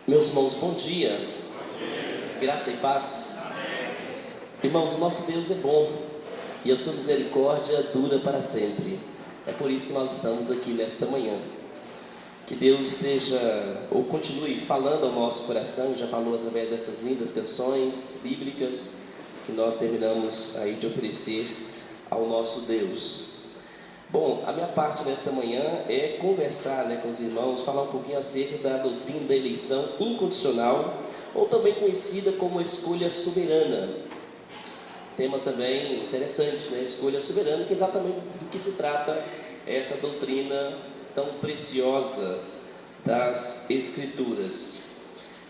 Meus irmãos, bom dia. Graça e paz. Irmãos, o nosso Deus é bom e a sua misericórdia dura para sempre. É por isso que nós estamos aqui nesta manhã. Que Deus esteja ou continue falando ao nosso coração. Já falou através dessas lindas canções bíblicas que nós terminamos aí de oferecer ao nosso Deus. Bom, a minha parte nesta manhã é conversar com os irmãos, falar um pouquinho acerca da doutrina da eleição incondicional, ou também conhecida como escolha soberana. Tema também interessante, escolha soberana, que é exatamente do que se trata essa doutrina tão preciosa das Escrituras.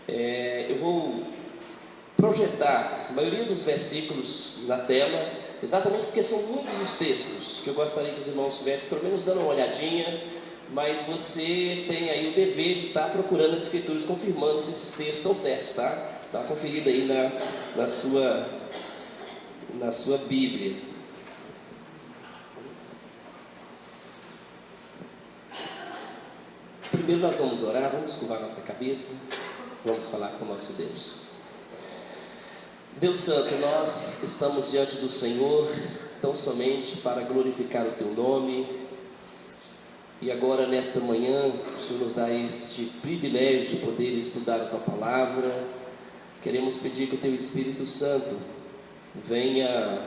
Eu vou projetar a maioria dos versículos na tela, exatamente porque são muitos os textos que eu gostaria que os irmãos estivessem pelo menos dando uma olhadinha, mas você tem aí o dever de estar procurando as Escrituras, confirmando se esses textos estão certos, tá? Dá uma conferida aí na sua Bíblia. Primeiro nós vamos orar, vamos curvar nossa cabeça, vamos falar com o nosso Deus. Deus Santo, nós estamos diante do Senhor tão somente para glorificar o Teu nome. E agora nesta manhã o Senhor nos dá este privilégio de poder estudar a Tua Palavra. Queremos pedir que o Teu Espírito Santo venha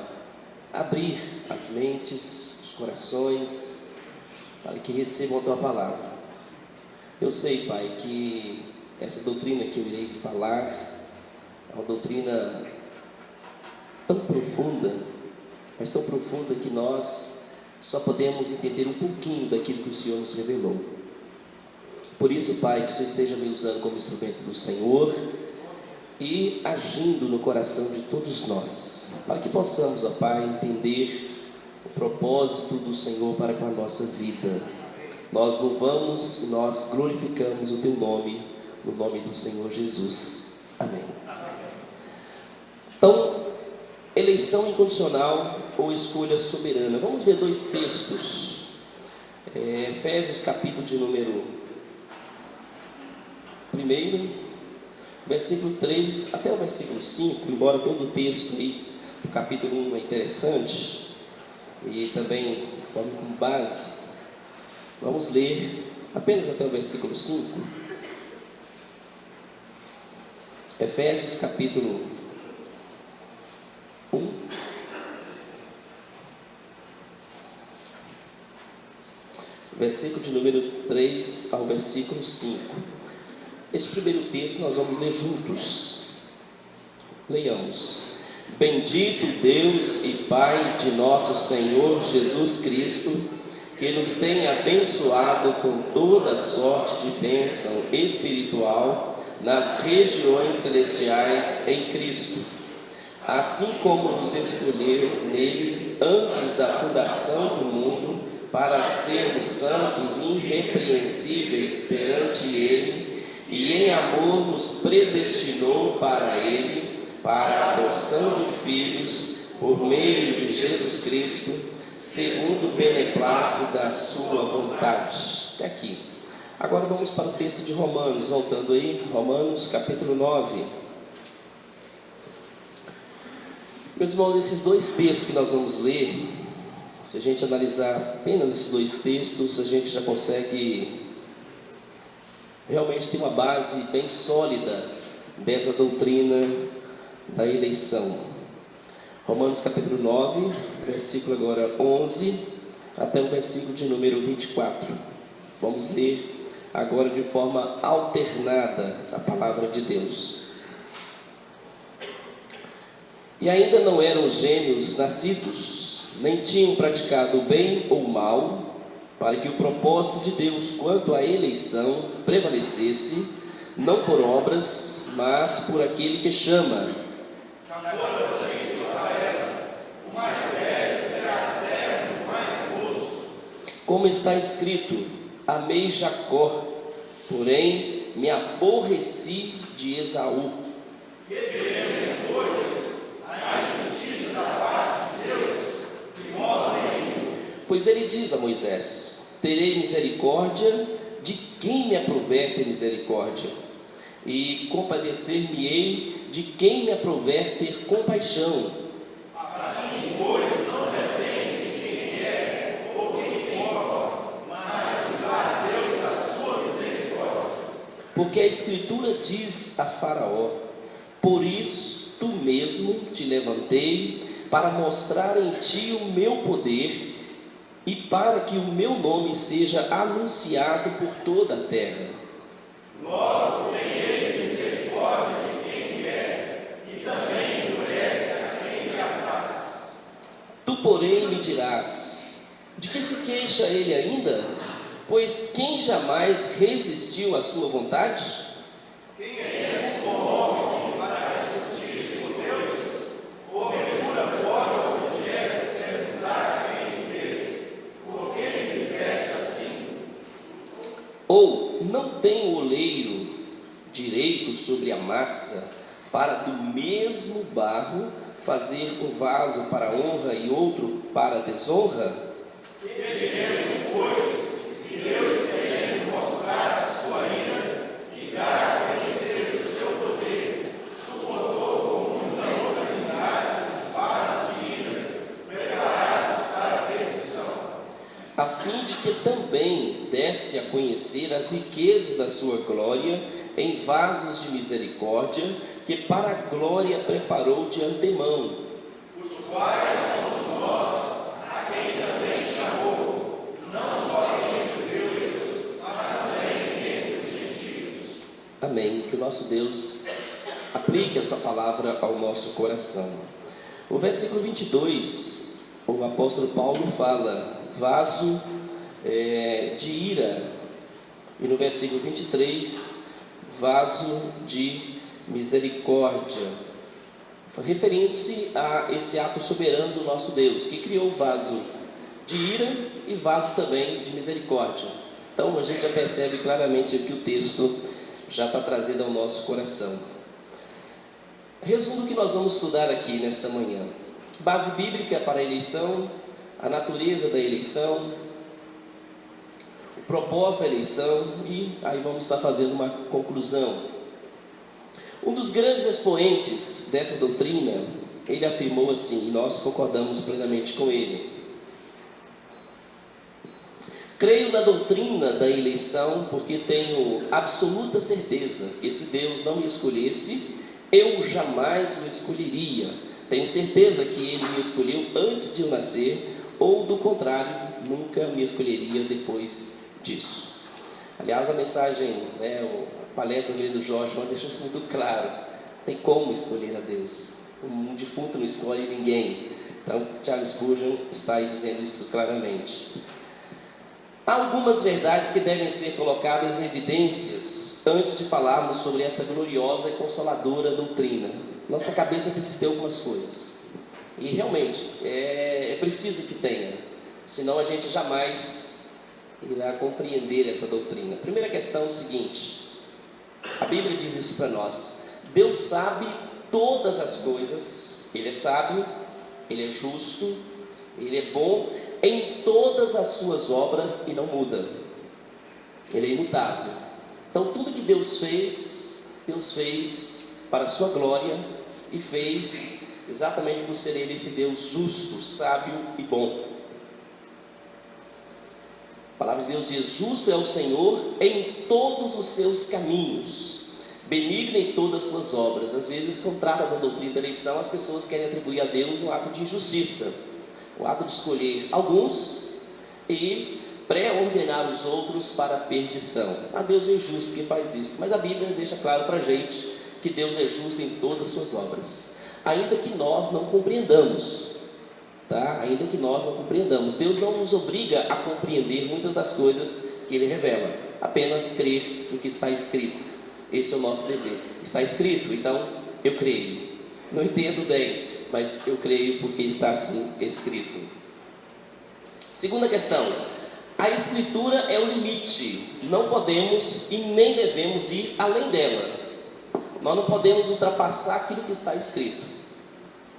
abrir as mentes, os corações, para que recebam a Tua Palavra. Eu sei, Pai, que essa doutrina que eu irei falar é uma doutrina tão profunda, mas tão profunda que nós só podemos entender um pouquinho daquilo que o Senhor nos revelou. Por isso, Pai, que o Senhor esteja me usando como instrumento do Senhor e agindo no coração de todos nós, para que possamos, ó Pai, entender o propósito do Senhor para com a nossa vida. Nós louvamos e nós glorificamos o Teu nome, no nome do Senhor Jesus. Amém. Então, eleição incondicional ou escolha soberana. Vamos ver dois textos. Efésios, capítulo de número 1, versículo 3 até o versículo 5, embora todo o texto aí do capítulo 1 é interessante e também tome como base, vamos ler apenas até o versículo 5. Efésios, capítulo 1, versículo de número 3 ao versículo 5. Este primeiro texto nós vamos ler juntos. Leiamos. Bendito Deus e Pai de nosso Senhor Jesus Cristo, que nos tem abençoado com toda sorte de bênção espiritual nas regiões celestiais em Cristo, assim como nos escolheu nele antes da fundação do mundo, para sermos santos e irrepreensíveis perante ele, e em amor nos predestinou para ele, para a adoção de filhos, por meio de Jesus Cristo, segundo o beneplácito da sua vontade. Até aqui. Agora vamos para o texto de Romanos, voltando aí, Romanos capítulo 9. Meus irmãos, esses dois textos que nós vamos ler, se a gente analisar apenas esses dois textos, a gente já consegue realmente ter uma base bem sólida dessa doutrina da eleição. Romanos capítulo 9, versículo agora 11, até o versículo de número 24. Vamos ler agora de forma alternada a palavra de Deus. E ainda não eram gêmeos nascidos, nem tinham praticado o bem ou o mal, para que o propósito de Deus quanto à eleição prevalecesse, não por obras, mas por aquele que chama. Como está escrito: amei Jacó, porém me aborreci de Esaú. Que diremos, pois, a justiça da parte de Deus, de modo nenhum. Pois ele diz a Moisés: terei misericórdia de quem me aprover ter misericórdia, e compadecer-me-ei de quem me aprouver ter compaixão. Assim, pois, não depende de quem é ou quem cobra, mas usar Deus a sua misericórdia. Porque a Escritura diz a Faraó: por isso tu mesmo te levantei para mostrar em ti o meu poder e para que o meu nome seja anunciado por toda a terra. Logo tem ele misericórdia de quem quer e também endurece a quem lhe apraz. Tu, porém, me dirás: de que se queixa ele ainda? Pois quem jamais resistiu à sua vontade? Quem és como homem para discutir com Deus? Porventura pode o objeto perguntar a quem fez, por que me fizeste assim? Ou não tem o oleiro direito sobre a massa, para do mesmo barro fazer um vaso para honra e outro para desonra? Que diremos, pois, se Deus querendo mostrar a sua ira e dar a conhecer o seu poder, suportou com muita longanimidade os vasos de ira, preparados para a perdição, A fim de que também desse a conhecer as riquezas da sua glória em vasos de misericórdia, que para a glória preparou de antemão, os quais somos nós, a quem também chamou, não só entre os judeus, mas também entre os gentios. Amém. Que o nosso Deus aplique a sua palavra ao nosso coração. O versículo 22, o apóstolo Paulo fala vaso de ira, e no versículo 23, vaso de misericórdia, referindo-se a esse ato soberano do nosso Deus, que criou vaso de ira e vaso também de misericórdia. Então a gente já percebe claramente que o texto já está trazendo ao nosso coração. Resumo o que nós vamos estudar aqui nesta manhã: base bíblica para a eleição, a natureza da eleição, o propósito da eleição, e aí vamos estar fazendo uma conclusão. Um dos grandes expoentes dessa doutrina, ele afirmou assim, e nós concordamos plenamente com ele: creio na doutrina da eleição porque tenho absoluta certeza que se Deus não me escolhesse, eu jamais o escolheria. Tenho certeza que Ele me escolheu antes de eu nascer, ou do contrário, nunca me escolheria depois disso. Aliás, a mensagem, a palestra do Jorge deixou isso muito claro. Tem como escolher a Deus. Um defunto não escolhe ninguém. Então, Charles Spurgeon está aí dizendo isso claramente. Há algumas verdades que devem ser colocadas em evidências antes de falarmos sobre esta gloriosa e consoladora doutrina. Nossa cabeça precisa ter algumas coisas. E realmente, é preciso que tenha. Senão a gente jamais irá compreender essa doutrina. A primeira questão é o seguinte: a Bíblia diz isso para nós. Deus sabe todas as coisas. Ele é sábio, Ele é justo, Ele é bom em todas as suas obras e não muda. Ele é imutável. Então tudo que Deus fez para a sua glória, e fez exatamente por ser Ele esse Deus justo, sábio e bom. A palavra de Deus diz: justo é o Senhor em todos os seus caminhos, benigno em todas as suas obras. Às vezes, quando trata da doutrina da eleição, as pessoas querem atribuir a Deus um ato de injustiça, o ato de escolher alguns e pré-ordenar os outros para a perdição. A Deus é injusto porque faz isso, mas a Bíblia deixa claro para a gente que Deus é justo em todas as suas obras, ainda que nós não compreendamos. Ainda que nós não compreendamos, Deus não nos obriga a compreender muitas das coisas que Ele revela, apenas crer no que está escrito. Esse é o nosso dever. Está escrito, então eu creio. Não entendo bem, mas eu creio porque está assim escrito. Segunda questão: a Escritura é o limite. Não podemos e nem devemos ir além dela. Nós não podemos ultrapassar aquilo que está escrito.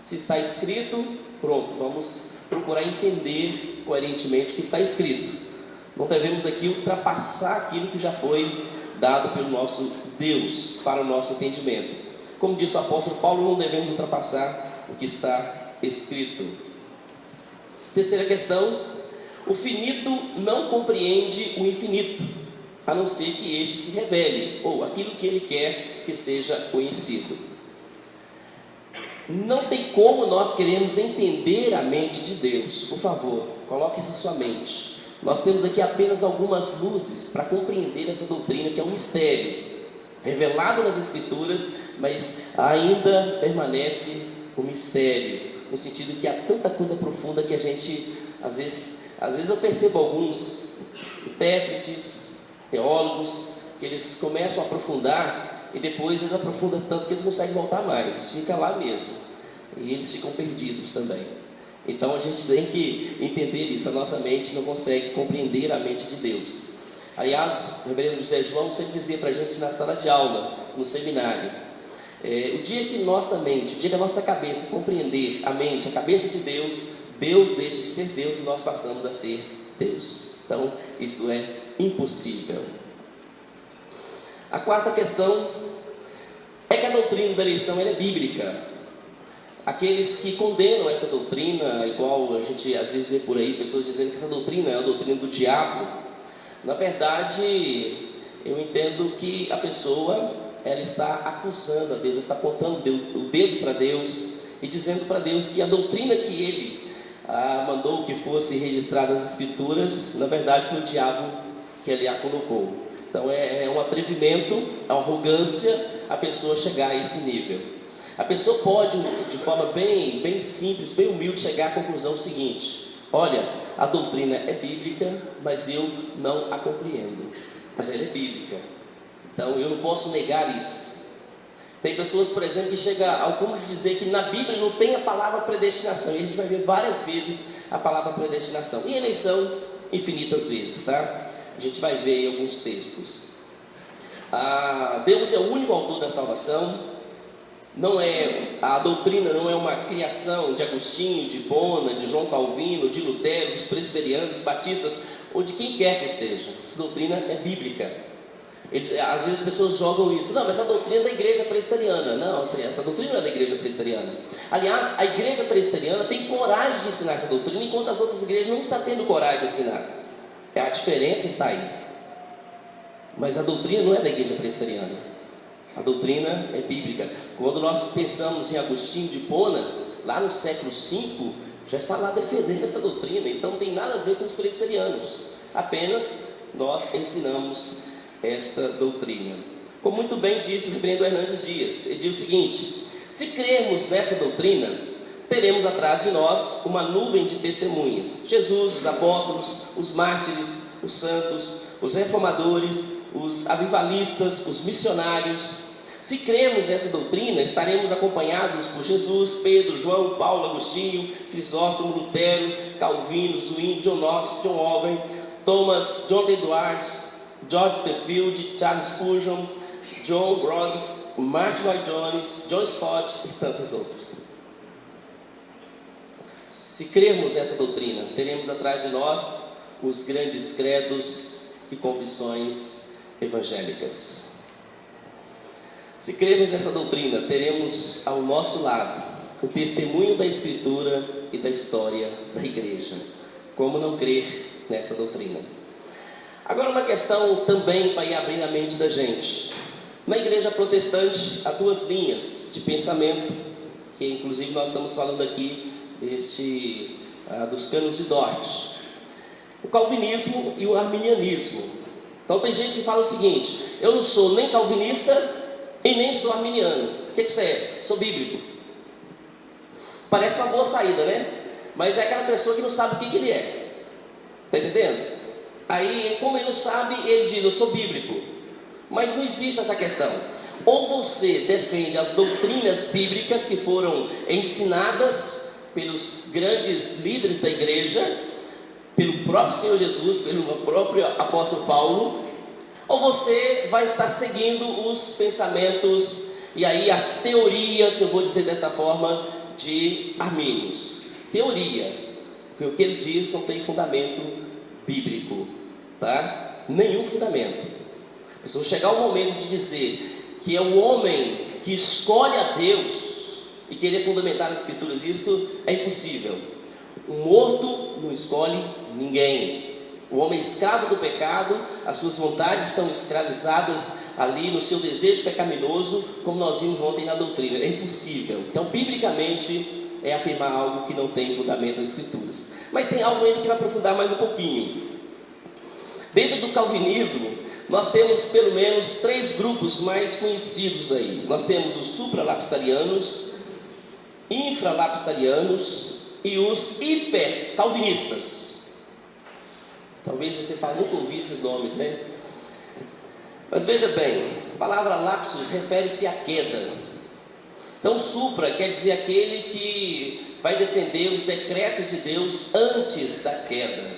Se está escrito, pronto, vamos procurar entender coerentemente o que está escrito. Não devemos aqui ultrapassar aquilo que já foi dado pelo nosso Deus para o nosso entendimento. Como disse o apóstolo Paulo, não devemos ultrapassar o que está escrito. Terceira questão: o finito não compreende o infinito, a não ser que este se revele, ou aquilo que ele quer que seja conhecido. Não tem como nós queremos entender a mente de Deus. Por favor, coloque isso em sua mente. Nós temos aqui apenas algumas luzes para compreender essa doutrina, que é um mistério revelado nas Escrituras, mas ainda permanece um mistério, no sentido que há tanta coisa profunda que a gente, às vezes eu percebo alguns intérpretes, teólogos, que eles começam a aprofundar e depois eles aprofundam tanto que eles não conseguem voltar mais, eles ficam lá mesmo, e eles ficam perdidos também. Então a gente tem que entender isso, a nossa mente não consegue compreender a mente de Deus. Aliás, o reverendo José João sempre dizia para a gente na sala de aula, no seminário, o dia que nossa mente, o dia que a nossa cabeça compreender a mente, a cabeça de Deus, Deus deixa de ser Deus e nós passamos a ser Deus. Então, isto é impossível. A quarta questão é que a doutrina da eleição ela é bíblica. Aqueles que condenam essa doutrina, igual a gente às vezes vê por aí, pessoas dizendo que essa doutrina é a doutrina do diabo, na verdade, eu entendo que a pessoa, ela está acusando a Deus, ela está apontando o dedo para Deus e dizendo para Deus que a doutrina que ele mandou que fosse registrada nas Escrituras, na verdade foi o diabo que ele a colocou. Então é um atrevimento, é uma arrogância a pessoa chegar a esse nível. A pessoa pode, de forma bem simples, bem humilde, chegar à conclusão seguinte: olha, a doutrina é bíblica, mas eu não a compreendo, mas ela é bíblica, então eu não posso negar isso. Tem pessoas, por exemplo, que chegam ao ponto de dizer que na Bíblia não tem a palavra predestinação, e a gente vai ver várias vezes a palavra predestinação, e eleição infinitas vezes, tá? A gente vai ver em alguns textos. Deus é o único autor da salvação. A doutrina não é uma criação de Agostinho, de Bona, de João Calvino, de Lutero, dos presbiterianos, dos batistas, ou de quem quer que seja. Essa doutrina é bíblica. Às vezes as pessoas jogam isso: não, mas essa doutrina é da igreja presbiteriana. Não, essa doutrina não é da igreja presbiteriana. Aliás, a igreja presbiteriana tem coragem de ensinar essa doutrina, enquanto as outras igrejas não estão tendo coragem de ensinar. A diferença está aí. Mas a doutrina não é da igreja presbiteriana. A doutrina é bíblica. Quando nós pensamos em Agostinho de Hipona, lá no século V, já está lá defendendo essa doutrina. Então não tem nada a ver com os presbiterianos. Apenas nós ensinamos esta doutrina. Como muito bem disse o reverendo Hernandes Dias, ele diz o seguinte: se crermos nessa doutrina, teremos atrás de nós uma nuvem de testemunhas. Jesus, os apóstolos, os mártires, os santos, os reformadores, os avivalistas, os missionários. Se cremos nessa doutrina, estaremos acompanhados por Jesus, Pedro, João, Paulo, Agostinho, Crisóstomo, Lutero, Calvino, Zwingli, John Knox, John Owen, Thomas, John Edwards, George Tefield, Charles Spurgeon, John Rhodes, Martin Lloyd Jones, John Stott e tantos outros. Se crermos nessa doutrina, teremos atrás de nós os grandes credos e confissões evangélicas. Se crermos nessa doutrina, teremos ao nosso lado o testemunho da Escritura e da história da igreja. Como não crer nessa doutrina? Agora uma questão também para ir abrindo a mente da gente. Na igreja protestante há duas linhas de pensamento, que inclusive nós estamos falando aqui dos cânones de Dort: o calvinismo e o arminianismo. Então tem gente que fala o seguinte: eu não sou nem calvinista e nem sou arminiano. O que você é? Sou bíblico. Parece uma boa saída, né? Mas é aquela pessoa que não sabe o que ele é. Está entendendo? Aí, como ele não sabe, ele diz: eu sou bíblico. Mas não existe essa questão. Ou você defende as doutrinas bíblicas que foram ensinadas pelos grandes líderes da igreja, pelo próprio Senhor Jesus, pelo próprio apóstolo Paulo, ou você vai estar seguindo os pensamentos e aí as teorias, eu vou dizer desta forma, de Armínios. Teoria, porque o que ele diz não tem fundamento bíblico, tá? Nenhum fundamento. Mas vou chegar o momento de dizer que é o homem que escolhe a Deus e querer fundamentar as Escrituras, isso é impossível. O morto não escolhe ninguém. O homem escravo do pecado, as suas vontades estão escravizadas ali no seu desejo pecaminoso, como nós vimos ontem na doutrina. É impossível. Então, biblicamente, é afirmar algo que não tem fundamento nas Escrituras. Mas tem algo ainda que vai aprofundar mais um pouquinho. Dentro do calvinismo, nós temos pelo menos 3 grupos mais conhecidos aí. Nós temos os supralapsarianos, infralapsarianos e os hipercalvinistas. Talvez você fale, nunca ouvi esses nomes, né? Mas veja bem, a palavra lapsus refere-se à queda. Então, supra quer dizer aquele que vai defender os decretos de Deus antes da queda.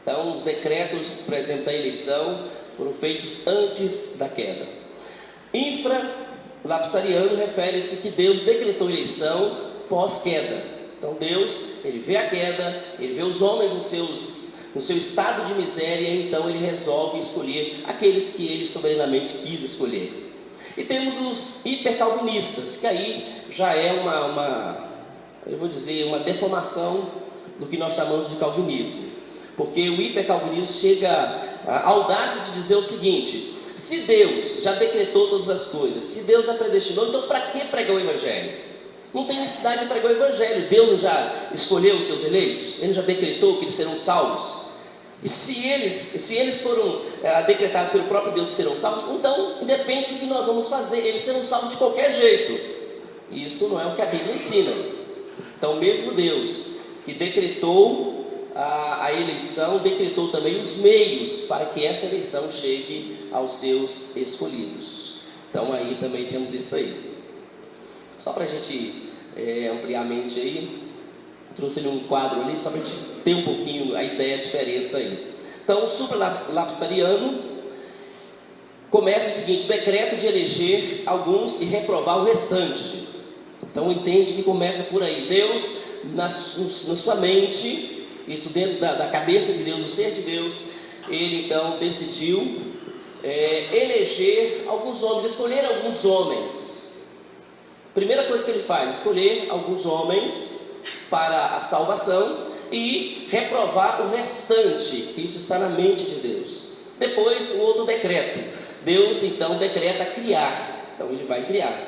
Então, os decretos, por exemplo, da eleição, foram feitos antes da queda. Infralapsariano refere-se que Deus decretou eleição pós-queda. Então, Deus, Ele vê a queda, Ele vê os homens no seu estado de miséria, então Ele resolve escolher aqueles que Ele soberanamente quis escolher. E temos os hipercalvinistas, que aí já é uma deformação do que nós chamamos de calvinismo. Porque o hipercalvinismo chega à audácia de dizer o seguinte: se Deus já decretou todas as coisas, se Deus já predestinou, então para que pregar o Evangelho? Não tem necessidade de pregar o Evangelho. Deus já escolheu os seus eleitos, Ele já decretou que eles serão salvos. E se eles foram decretados pelo próprio Deus que serão salvos, então independe do que nós vamos fazer, eles serão salvos de qualquer jeito. E isso não é o que a Bíblia ensina. Então, mesmo Deus que decretou a eleição, decretou também os meios para que essa eleição chegue aos seus escolhidos. Então aí também temos isso aí. Só para a gente ampliar a mente aí, trouxe um quadro ali, só para a gente ter um pouquinho a ideia, a diferença aí. Então, o supralapsariano começa o seguinte: o decreto de eleger alguns e reprovar o restante. Então, entende que começa por aí. Deus, na sua mente, isso dentro da cabeça de Deus, do ser de Deus, Ele então decidiu eleger alguns homens, escolher alguns homens. Primeira coisa que Ele faz, escolher alguns homens para a salvação e reprovar o restante, que isso está na mente de Deus. Depois, o outro decreto, Deus então decreta criar, então Ele vai criar.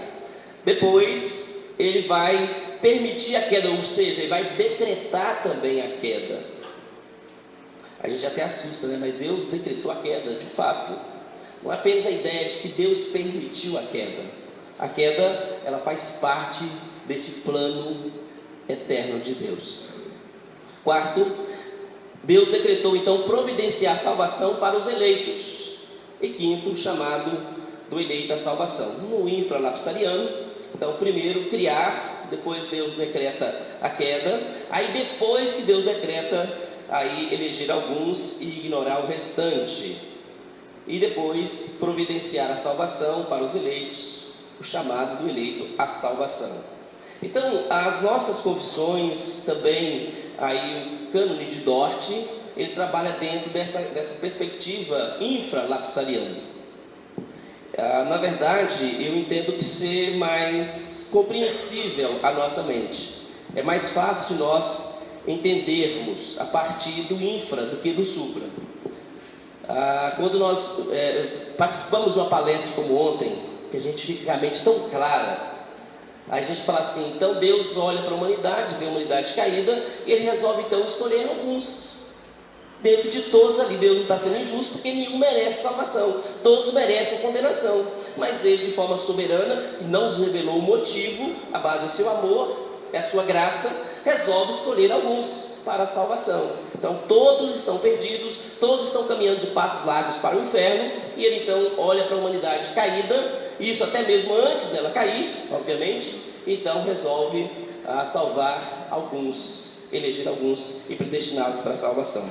Depois, Ele vai permitir a queda, ou seja, Ele vai decretar também a queda. A gente até assusta, né? Mas Deus decretou a queda, de fato. Não é apenas a ideia de que Deus permitiu a queda. A queda, ela faz parte desse plano eterno de Deus. Quarto, Deus decretou então providenciar salvação para os eleitos. E quinto, o chamado do eleito à salvação. No infralapsariano, então primeiro criar, depois Deus decreta a queda, aí depois que Deus decreta, aí eleger alguns e ignorar o restante. E depois providenciar a salvação para os eleitos, o chamado do eleito à salvação. Então, as nossas confissões também, aí o cânone de Dort, ele trabalha dentro dessa perspectiva infralapsariana. Na verdade, eu entendo que ser mais compreensível à nossa mente. É mais fácil de nós entendermos a partir do infra do que do supra. Quando nós participamos de uma palestra como ontem, que a gente fica com a mente tão clara, aí a gente fala assim, então Deus olha para a humanidade, vê a humanidade caída, e Ele resolve então escolher alguns. Dentro de todos ali, Deus não está sendo injusto, porque nenhum merece salvação, todos merecem condenação. Mas Ele, de forma soberana, que não nos revelou o motivo, a base é seu amor, é a sua graça, resolve escolher alguns para a salvação. Então todos estão perdidos, todos estão caminhando de passos largos para o inferno, e Ele então olha para a humanidade caída, isso até mesmo antes dela cair, obviamente, então resolve salvar alguns, eleger alguns e predestiná-los para a salvação.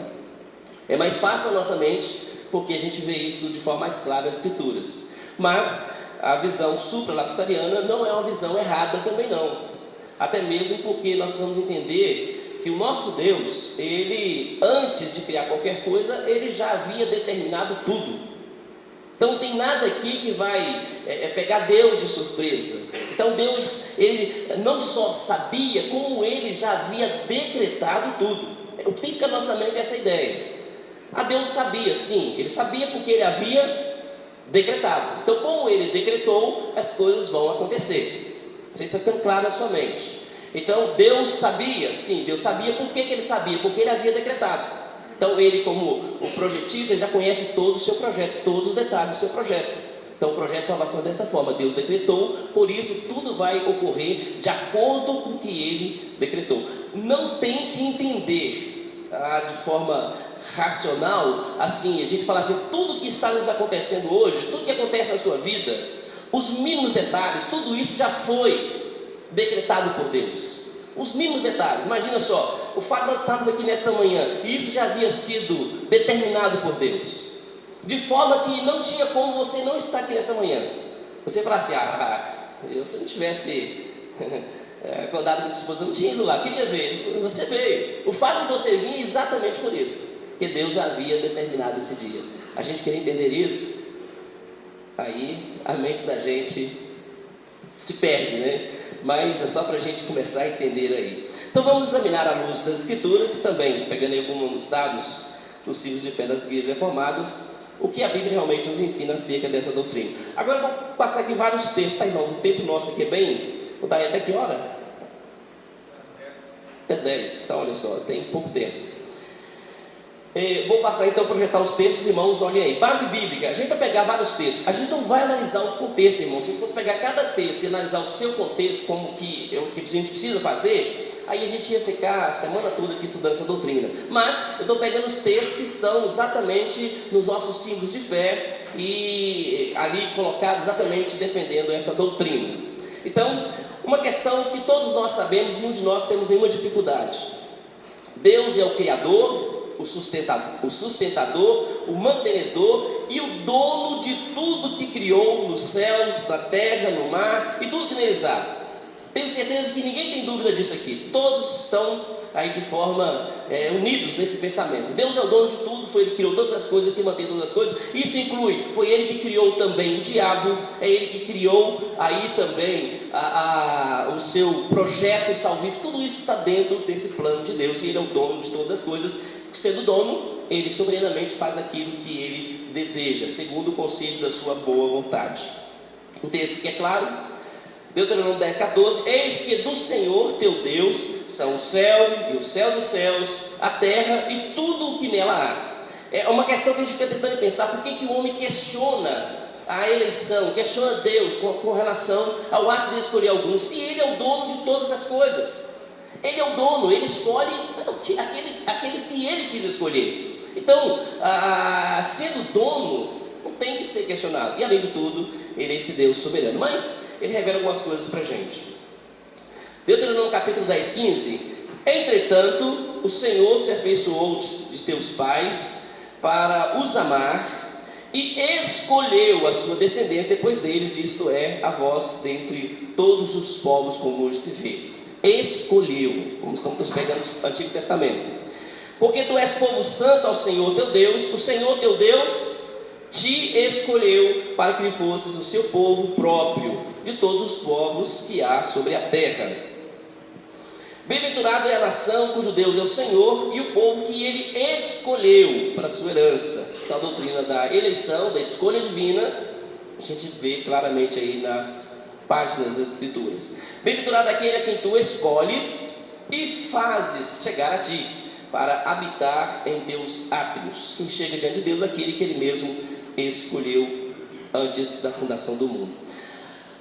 É mais fácil a nossa mente, porque a gente vê isso de forma mais clara nas Escrituras. Mas a visão supralapsariana não é uma visão errada também não. Até mesmo porque nós precisamos entender que o nosso Deus, Ele, antes de criar qualquer coisa, Ele já havia determinado tudo. Então não tem nada aqui que vai pegar Deus de surpresa. Então Deus, Ele não só sabia, como Ele já havia decretado tudo. O que fica na nossa mente é essa ideia. Deus sabia, sim, Ele sabia porque Ele havia decretado. Então como Ele decretou, as coisas vão acontecer. Você está ficando claro na sua mente. Então Deus sabia, sim, Deus sabia. Por que Ele sabia? Porque Ele havia decretado. Então Ele, como o projetista, já conhece todo o seu projeto, todos os detalhes do seu projeto. Então o projeto de salvação é dessa forma, Deus decretou, por isso tudo vai ocorrer de acordo com o que Ele decretou. Não tente entender de forma racional, assim, a gente fala assim, tudo que está nos acontecendo hoje, tudo que acontece na sua vida, os mínimos detalhes, tudo isso já foi decretado por Deus. Os mínimos detalhes, imagina só, o fato de nós estarmos aqui nesta manhã, isso já havia sido determinado por Deus, de forma que não tinha como você não estar aqui nessa manhã. Você fala assim, se eu não tivesse acordado com a esposa, eu não tinha ido lá, queria ver, você veio. O fato de você vir é exatamente por isso, porque Deus já havia determinado esse dia. A gente queria entender isso, aí a mente da gente se perde, né? Mas é só para a gente começar a entender aí. Então vamos examinar à luz das Escrituras e também, pegando aí alguns dados dos Círculos de Fé das Igrejas Reformadas, o que a Bíblia realmente nos ensina acerca dessa doutrina. Agora eu vou passar aqui vários textos, tá, irmãos? O tempo nosso aqui é bem... Vou dar até que hora? Até 10, então olha só, tem pouco tempo. Vou passar então a projetar os textos, irmãos, olhem aí. Base bíblica, a gente vai pegar vários textos. A gente não vai analisar os contextos, irmãos. Se fosse pegar cada texto e analisar o seu contexto, como que a gente precisa fazer, aí a gente ia ficar a semana toda aqui estudando essa doutrina. Mas eu estou pegando os textos que estão exatamente nos nossos símbolos de fé e ali colocados exatamente defendendo essa doutrina. Então, uma questão que todos nós sabemos e nenhum de nós temos nenhuma dificuldade. Deus é o Criador, o sustentador, o mantenedor e o dono de tudo que criou nos céus, na terra, no mar e tudo que neles há. Tenho certeza que ninguém tem dúvida disso aqui. Todos estão aí de forma unidos nesse pensamento. Deus é o dono de tudo, foi Ele que criou todas as coisas, que mantém todas as coisas. Isso inclui, foi Ele que criou também o diabo, é Ele que criou aí também o seu projeto salvífico. Tudo isso está dentro desse plano de Deus e Ele é o dono de todas as coisas. Sendo dono, Ele soberanamente faz aquilo que Ele deseja, segundo o conselho da sua boa vontade. O texto que é claro, Deuteronômio 10,14: eis que do Senhor teu Deus são o céu e o céu dos céus, a terra e tudo o que nela há. É uma questão que a gente fica tentando pensar, por que o homem questiona a eleição, questiona Deus com relação ao ato de escolher alguns, se Ele é o dono de todas as coisas. Ele é o dono, Ele escolhe aqueles que Ele quis escolher. Então, sendo dono, não tem que ser questionado. E além de tudo, Ele é esse Deus soberano. Mas Ele revela algumas coisas para a gente. Deuteronômio capítulo 10, 15: entretanto, o Senhor se afeiçoou de teus pais para os amar e escolheu a sua descendência depois deles, isto é, a vós dentre todos os povos, como hoje se vê. Escolheu, como estamos pegando o Antigo Testamento, porque tu és povo santo ao Senhor teu Deus. O Senhor teu Deus te escolheu para que fosses o seu povo próprio de todos os povos que há sobre a terra. Bem-aventurado é a nação cujo Deus é o Senhor e o povo que Ele escolheu para a sua herança. Então a doutrina da eleição, da escolha divina, a gente vê claramente aí nas páginas das Escrituras. Bem-aventurado aquele a quem tu escolhes e fazes chegar a ti, para habitar em teus átrios. Quem chega diante de Deus, aquele que Ele mesmo escolheu antes da fundação do mundo.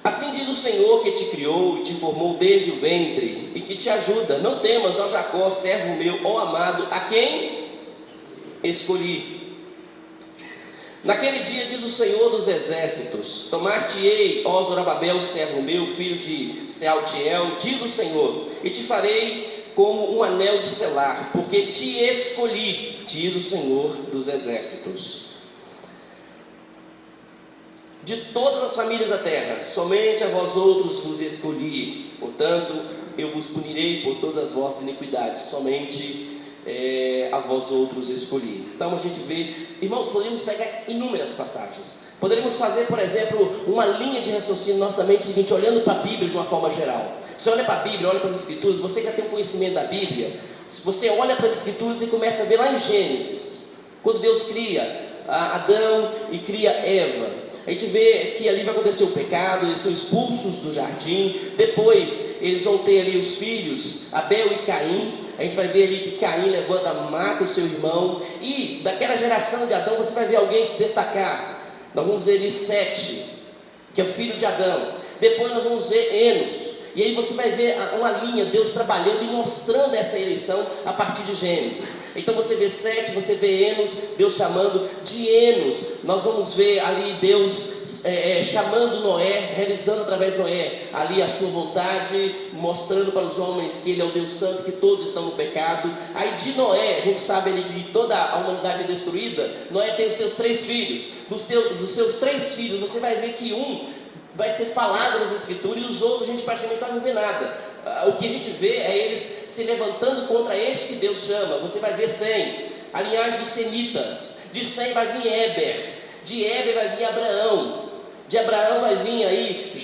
Assim diz o Senhor que te criou e te formou desde o ventre e que te ajuda. Não temas, ó Jacó, servo meu, ó amado, a quem escolhi. Naquele dia, diz o Senhor dos exércitos: tomar-te-ei, ó Zorobabel, servo meu, filho de Sealtiel, diz o Senhor, e te farei como um anel de selar, porque te escolhi, diz o Senhor dos exércitos. De todas as famílias da terra, somente a vós outros vos escolhi, portanto, eu vos punirei por todas as vossas iniquidades, somente a vós outros escolhi. Então a gente vê, irmãos, podemos pegar inúmeras passagens. Poderíamos fazer, por exemplo, uma linha de raciocínio na nossa mente seguinte, olhando para a Bíblia de uma forma geral. Você olha para a Bíblia, olha para as Escrituras, você já tem um conhecimento da Bíblia. Se você olha para as Escrituras e começa a ver lá em Gênesis, quando Deus cria Adão e cria Eva, a gente vê que ali vai acontecer o pecado, eles são expulsos do jardim, depois eles vão ter ali os filhos, Abel e Caim. A gente vai ver ali que Caim levanta, mata o seu irmão, e daquela geração de Adão você vai ver alguém se destacar. Nós vamos ver ali Sete, que é o filho de Adão. Depois nós vamos ver Enos. E aí você vai ver uma linha, Deus trabalhando e mostrando essa eleição a partir de Gênesis. Então você vê Sete, você vê Enos, Deus chamando de Enos. Nós vamos ver ali Deus chamando Noé, realizando através de Noé ali a sua vontade, mostrando para os homens que Ele é o Deus Santo, que todos estão no pecado. Aí de Noé, a gente sabe ali que toda a humanidade é destruída. Noé tem os seus 3 filhos. Dos seus 3 filhos, você vai ver que um vai ser falado nas Escrituras e os outros a gente praticamente não vê nada. O que a gente vê é eles se levantando contra este que Deus chama. Você vai ver Sem, a linhagem dos Semitas. De Sem vai vir Éber, de Éber vai vir Abraão, de Abraão vai vir aí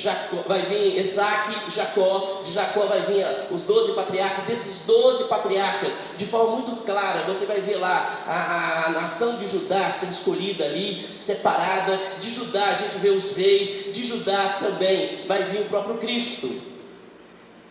vai vir Isaac, Jacó, de Jacó vai vir os 12 patriarcas. Desses 12 patriarcas, de forma muito clara, você vai ver lá a nação de Judá sendo escolhida ali, separada. De Judá a gente vê os reis, de Judá também vai vir o próprio Cristo.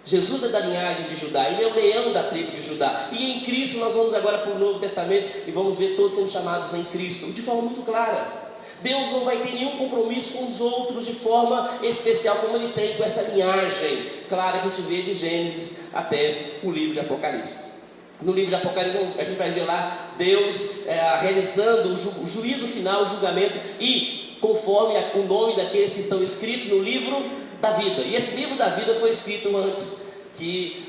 Jesus é da linhagem de Judá, Ele é o leão da tribo de Judá. E em Cristo nós vamos agora para o Novo Testamento e vamos ver todos sendo chamados em Cristo, de forma muito clara. Deus não vai ter nenhum compromisso com os outros de forma especial, como Ele tem com essa linhagem clara que a gente vê de Gênesis até o livro de Apocalipse. No livro de Apocalipse a gente vai ver lá Deus realizando o juízo final, o julgamento, e conforme o nome daqueles que estão escritos no livro da vida. E esse livro da vida foi escrito antes que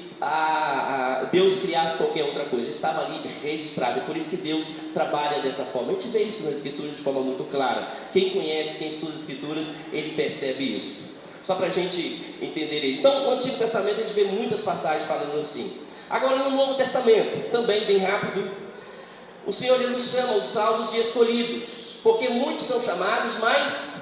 Deus criasse qualquer outra coisa, estava ali registrado. É por isso que Deus trabalha dessa forma. A gente vê isso nas Escrituras de forma muito clara. Quem conhece, quem estuda as Escrituras, ele percebe isso. Só para a gente entender ele. Então, no Antigo Testamento a gente vê muitas passagens falando assim. Agora no Novo Testamento, também bem rápido, o Senhor Jesus chama os salvos de escolhidos, porque muitos são chamados, mas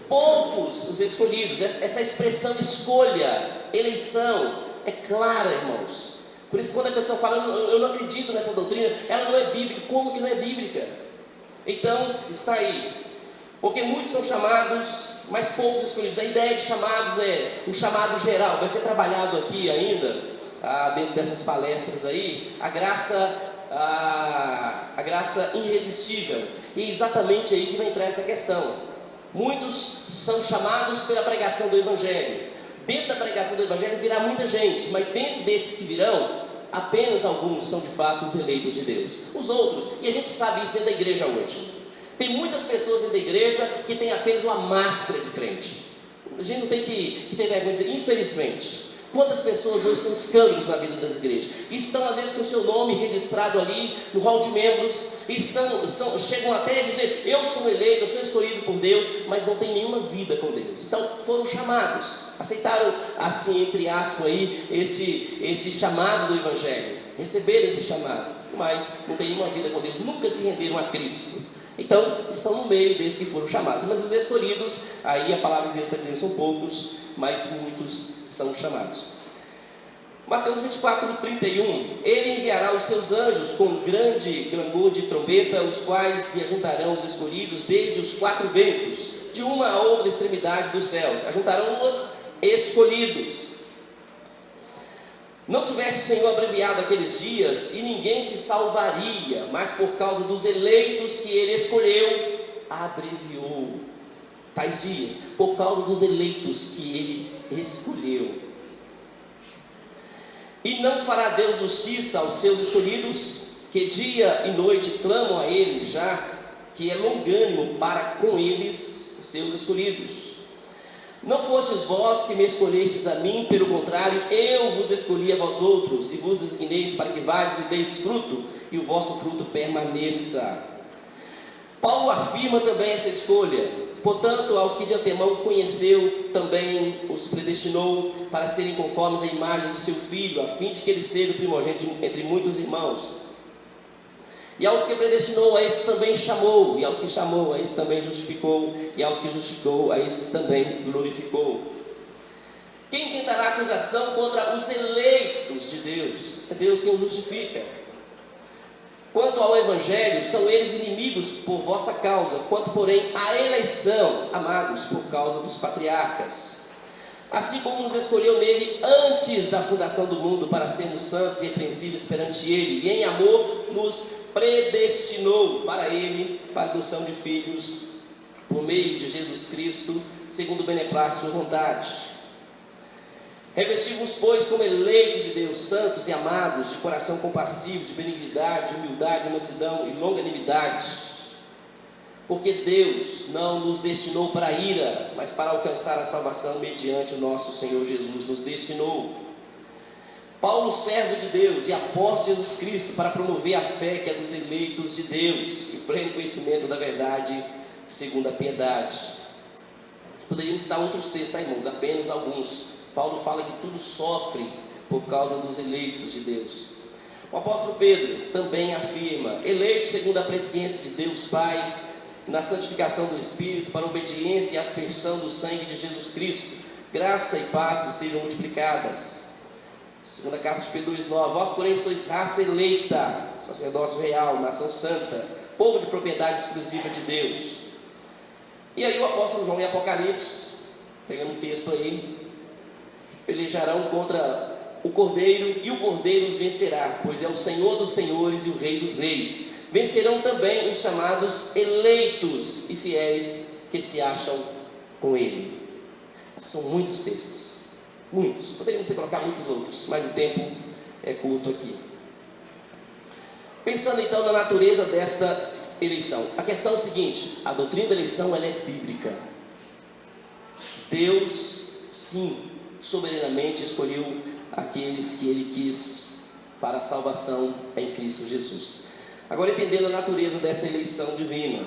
poucos os escolhidos. Essa expressão escolha, eleição, é clara, irmãos. Por isso que quando a pessoa fala, eu não acredito nessa doutrina, ela não é bíblica. Como que não é bíblica? Então, está aí. Porque muitos são chamados, mas poucos escolhidos. A ideia de chamados é um chamado geral. Vai ser trabalhado aqui ainda, dentro dessas palestras aí, a graça irresistível. E é exatamente aí que vai entrar essa questão. Muitos são chamados pela pregação do Evangelho. Dentro da pregação do Evangelho virá muita gente, mas dentro desses que virão, apenas alguns são de fato os eleitos de Deus. Os outros, e a gente sabe isso dentro da igreja hoje, tem muitas pessoas dentro da igreja que têm apenas uma máscara de crente. A gente não tem que ter vergonha de dizer, infelizmente. Quantas pessoas hoje são escândalos na vida das igrejas? E estão às vezes com o seu nome registrado ali no hall de membros, e chegam até a dizer, eu sou eleito, eu sou escolhido por Deus, mas não tem nenhuma vida com Deus. Então foram chamados, aceitaram assim, entre aspas aí, esse chamado do Evangelho, receberam esse chamado, mas não tem nenhuma vida com Deus, nunca se renderam a Cristo. Então estão no meio desses que foram chamados. Mas os escolhidos, aí a palavra de Deus está dizendo, são poucos, mas muitos são chamados. Mateus 24, 31. Ele enviará os seus anjos com grande clamor de trombeta, os quais lhe ajuntarão os escolhidos desde os 4 ventos, de uma a outra extremidade dos céus. Ajuntarão os escolhidos. Não tivesse o Senhor abreviado aqueles dias, e ninguém se salvaria, mas por causa dos eleitos que Ele escolheu, abreviou tais dias, por causa dos eleitos que Ele escolheu. E não fará Deus justiça aos seus escolhidos, que dia e noite clamam a Ele, já que é longânimo para com eles, seus escolhidos. Não fostes vós que me escolhestes a mim, pelo contrário, eu vos escolhi a vós outros, e vos designeis para que vades e deis fruto, e o vosso fruto permaneça. Paulo afirma também essa escolha. Portanto, aos que de antemão conheceu, também os predestinou para serem conformes à imagem de seu Filho, a fim de que ele seja o primogênito entre muitos irmãos. E aos que predestinou, a esses também chamou. E aos que chamou, a esses também justificou. E aos que justificou, a esses também glorificou. Quem tentará acusação contra os eleitos de Deus? É Deus quem os justifica. Quanto ao Evangelho, são eles inimigos por vossa causa. Quanto, porém, à eleição, amados por causa dos patriarcas. Assim como nos escolheu nele antes da fundação do mundo, para sermos santos e irrepreensíveis perante ele, e em amor nos predestinou para ele, para a adoção de filhos, por meio de Jesus Cristo, segundo o beneplácito de sua vontade. Revestimos, pois, como eleitos de Deus, santos e amados, de coração compassivo, de benignidade, humildade, mansidão e longanimidade. Porque Deus não nos destinou para a ira, mas para alcançar a salvação mediante o nosso Senhor Jesus nos destinou. Paulo, servo de Deus e apóstolo de Jesus Cristo, para promover a fé que é dos eleitos de Deus, e pleno conhecimento da verdade, segundo a piedade. Poderíamos citar outros textos, tá, irmãos? Apenas alguns. Paulo fala que tudo sofre por causa dos eleitos de Deus. O apóstolo Pedro também afirma: eleitos segundo a presciência de Deus Pai, na santificação do Espírito, para a obediência e aspersão do sangue de Jesus Cristo, graça e paz sejam multiplicadas. Segunda carta de Pedro 2,9: vós, porém, sois raça eleita, sacerdócio real, nação santa, povo de propriedade exclusiva de Deus. E aí o apóstolo João em Apocalipse, pegando um texto aí: pelejarão contra o Cordeiro, e o Cordeiro os vencerá, pois é o Senhor dos senhores e o Rei dos reis. Vencerão também os chamados eleitos e fiéis que se acham com ele. São muitos textos, muitos. Poderíamos ter colocado muitos outros, mas o tempo é curto aqui. Pensando então na natureza desta eleição, a questão é o seguinte: a doutrina da eleição, ela é bíblica. Deus, sim, soberanamente escolheu aqueles que ele quis para a salvação em Cristo Jesus. Agora, entendendo a natureza dessa eleição divina,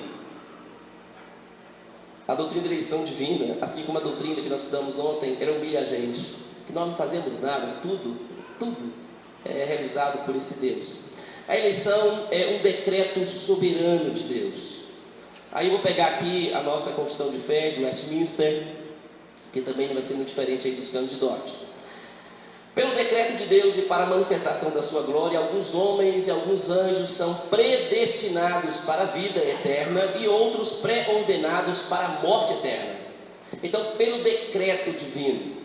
a doutrina da eleição divina, assim como a doutrina que nós estudamos ontem, ela humilha a gente, que nós não fazemos nada, tudo é realizado por esse Deus. A eleição é um decreto soberano de Deus. Aí eu vou pegar aqui a nossa confissão de fé de Westminster, que também não vai ser muito diferente aí dos canos de Dort. Pelo decreto de Deus e para a manifestação da sua glória, alguns homens e alguns anjos são predestinados para a vida eterna e outros pré-ordenados para a morte eterna. Então, pelo decreto divino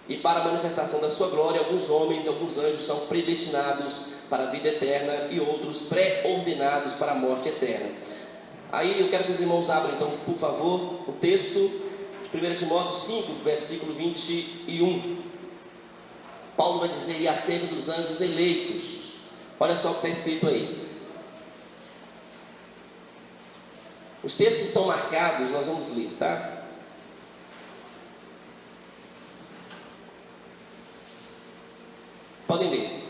e para a manifestação da sua glória, alguns homens e alguns anjos são predestinados para a vida eterna e outros pré-ordenados para a morte eterna. Aí eu quero que os irmãos abram então, por favor, o texto de 1 Timóteo 5, versículo 21. Paulo vai dizer e acerca dos anjos eleitos. Olha só o que está escrito aí. Os textos que estão marcados, nós vamos ler, tá? Podem ler.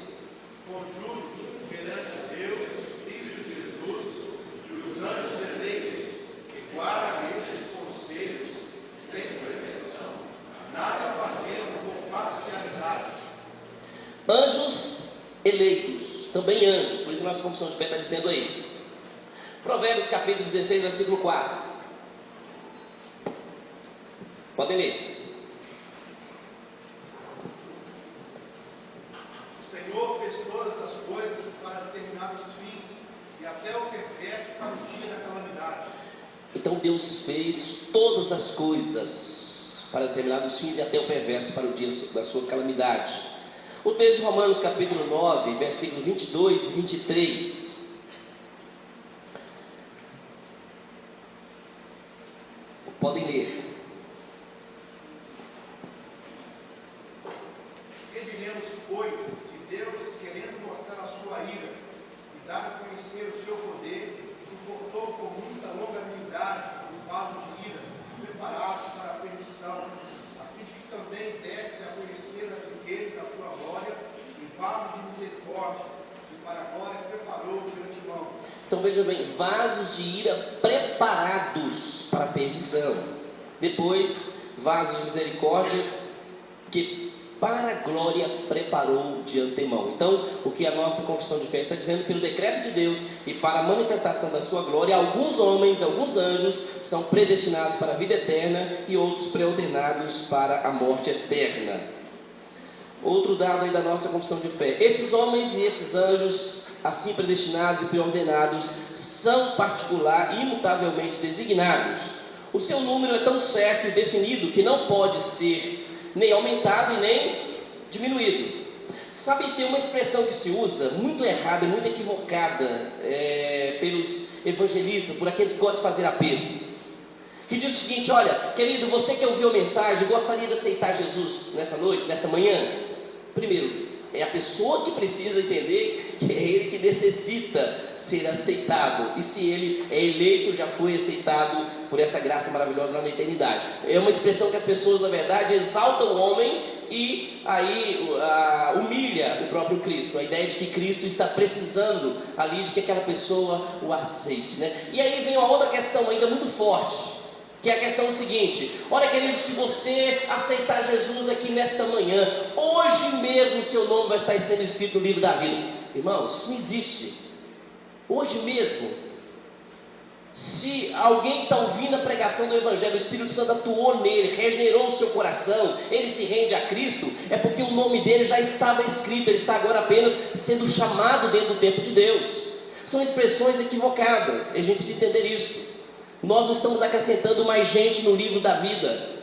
Conjunto perante Deus, Cristo Jesus, e os anjos eleitos, que guardam estes conselhos sem prevenção, nada fazendo com parcialidade. Anjos eleitos, também anjos, por isso que nossa confissão de fé está dizendo aí. Provérbios capítulo 16, versículo 4. Podem ler. O Senhor fez todas as coisas para determinados fins, e até o perpétuo para o dia da calamidade. Então Deus fez todas as coisas para determinados fins e até o perverso para o dia da sua calamidade. O texto de Romanos capítulo 9, versículo 22 e 23. Podem ler. Que diremos, pois, se Deus, querendo mostrar a sua ira e dar a conhecer o seu poder, suportou com muita longanimidade os vasos de ira, preparados para a perdição, a fim de que também desse a conhecer as riquezas da sua glória e vasos de misericórdia, que para a glória preparou de antemão. Então veja bem, vasos de ira preparados para a perdição. Depois, vasos de misericórdia que para a glória preparou de antemão. Então, o que a nossa confissão de fé está dizendo, pelo decreto de Deus e para a manifestação da sua glória, alguns homens, alguns anjos são predestinados para a vida eterna e outros preordenados para a morte eterna. Outro dado aí da nossa confissão de fé: esses homens e esses anjos, assim predestinados e preordenados, são particular e imutavelmente designados. O seu número é tão certo e definido que não pode ser nem aumentado e nem diminuído. Sabe, tem uma expressão que se usa, muito errada e muito equivocada pelos evangelistas, por aqueles que gostam de fazer apelo, que diz o seguinte: olha, querido, você que ouviu a mensagem, gostaria de aceitar Jesus nessa noite, nessa manhã? Primeiro, é a pessoa que precisa entender que é ele que necessita ser aceitado, e se ele é eleito, já foi aceitado por essa graça maravilhosa lá na eternidade. É uma expressão que as pessoas, na verdade, exaltam o homem e aí humilha o próprio Cristo, a ideia de que Cristo está precisando ali de que aquela pessoa o aceite, né? E aí vem uma outra questão ainda muito forte, que é a questão seguinte: olha, querido, se você aceitar Jesus aqui nesta manhã, hoje mesmo seu nome vai estar sendo escrito no livro da vida. Irmãos, isso não existe. Hoje mesmo, se alguém que está ouvindo a pregação do Evangelho, o Espírito Santo atuou nele, regenerou o seu coração, ele se rende a Cristo, é porque o nome dele já estava escrito, ele está agora apenas sendo chamado dentro do tempo de Deus. São expressões equivocadas, e a gente precisa entender isso. Nós não estamos acrescentando mais gente no livro da vida.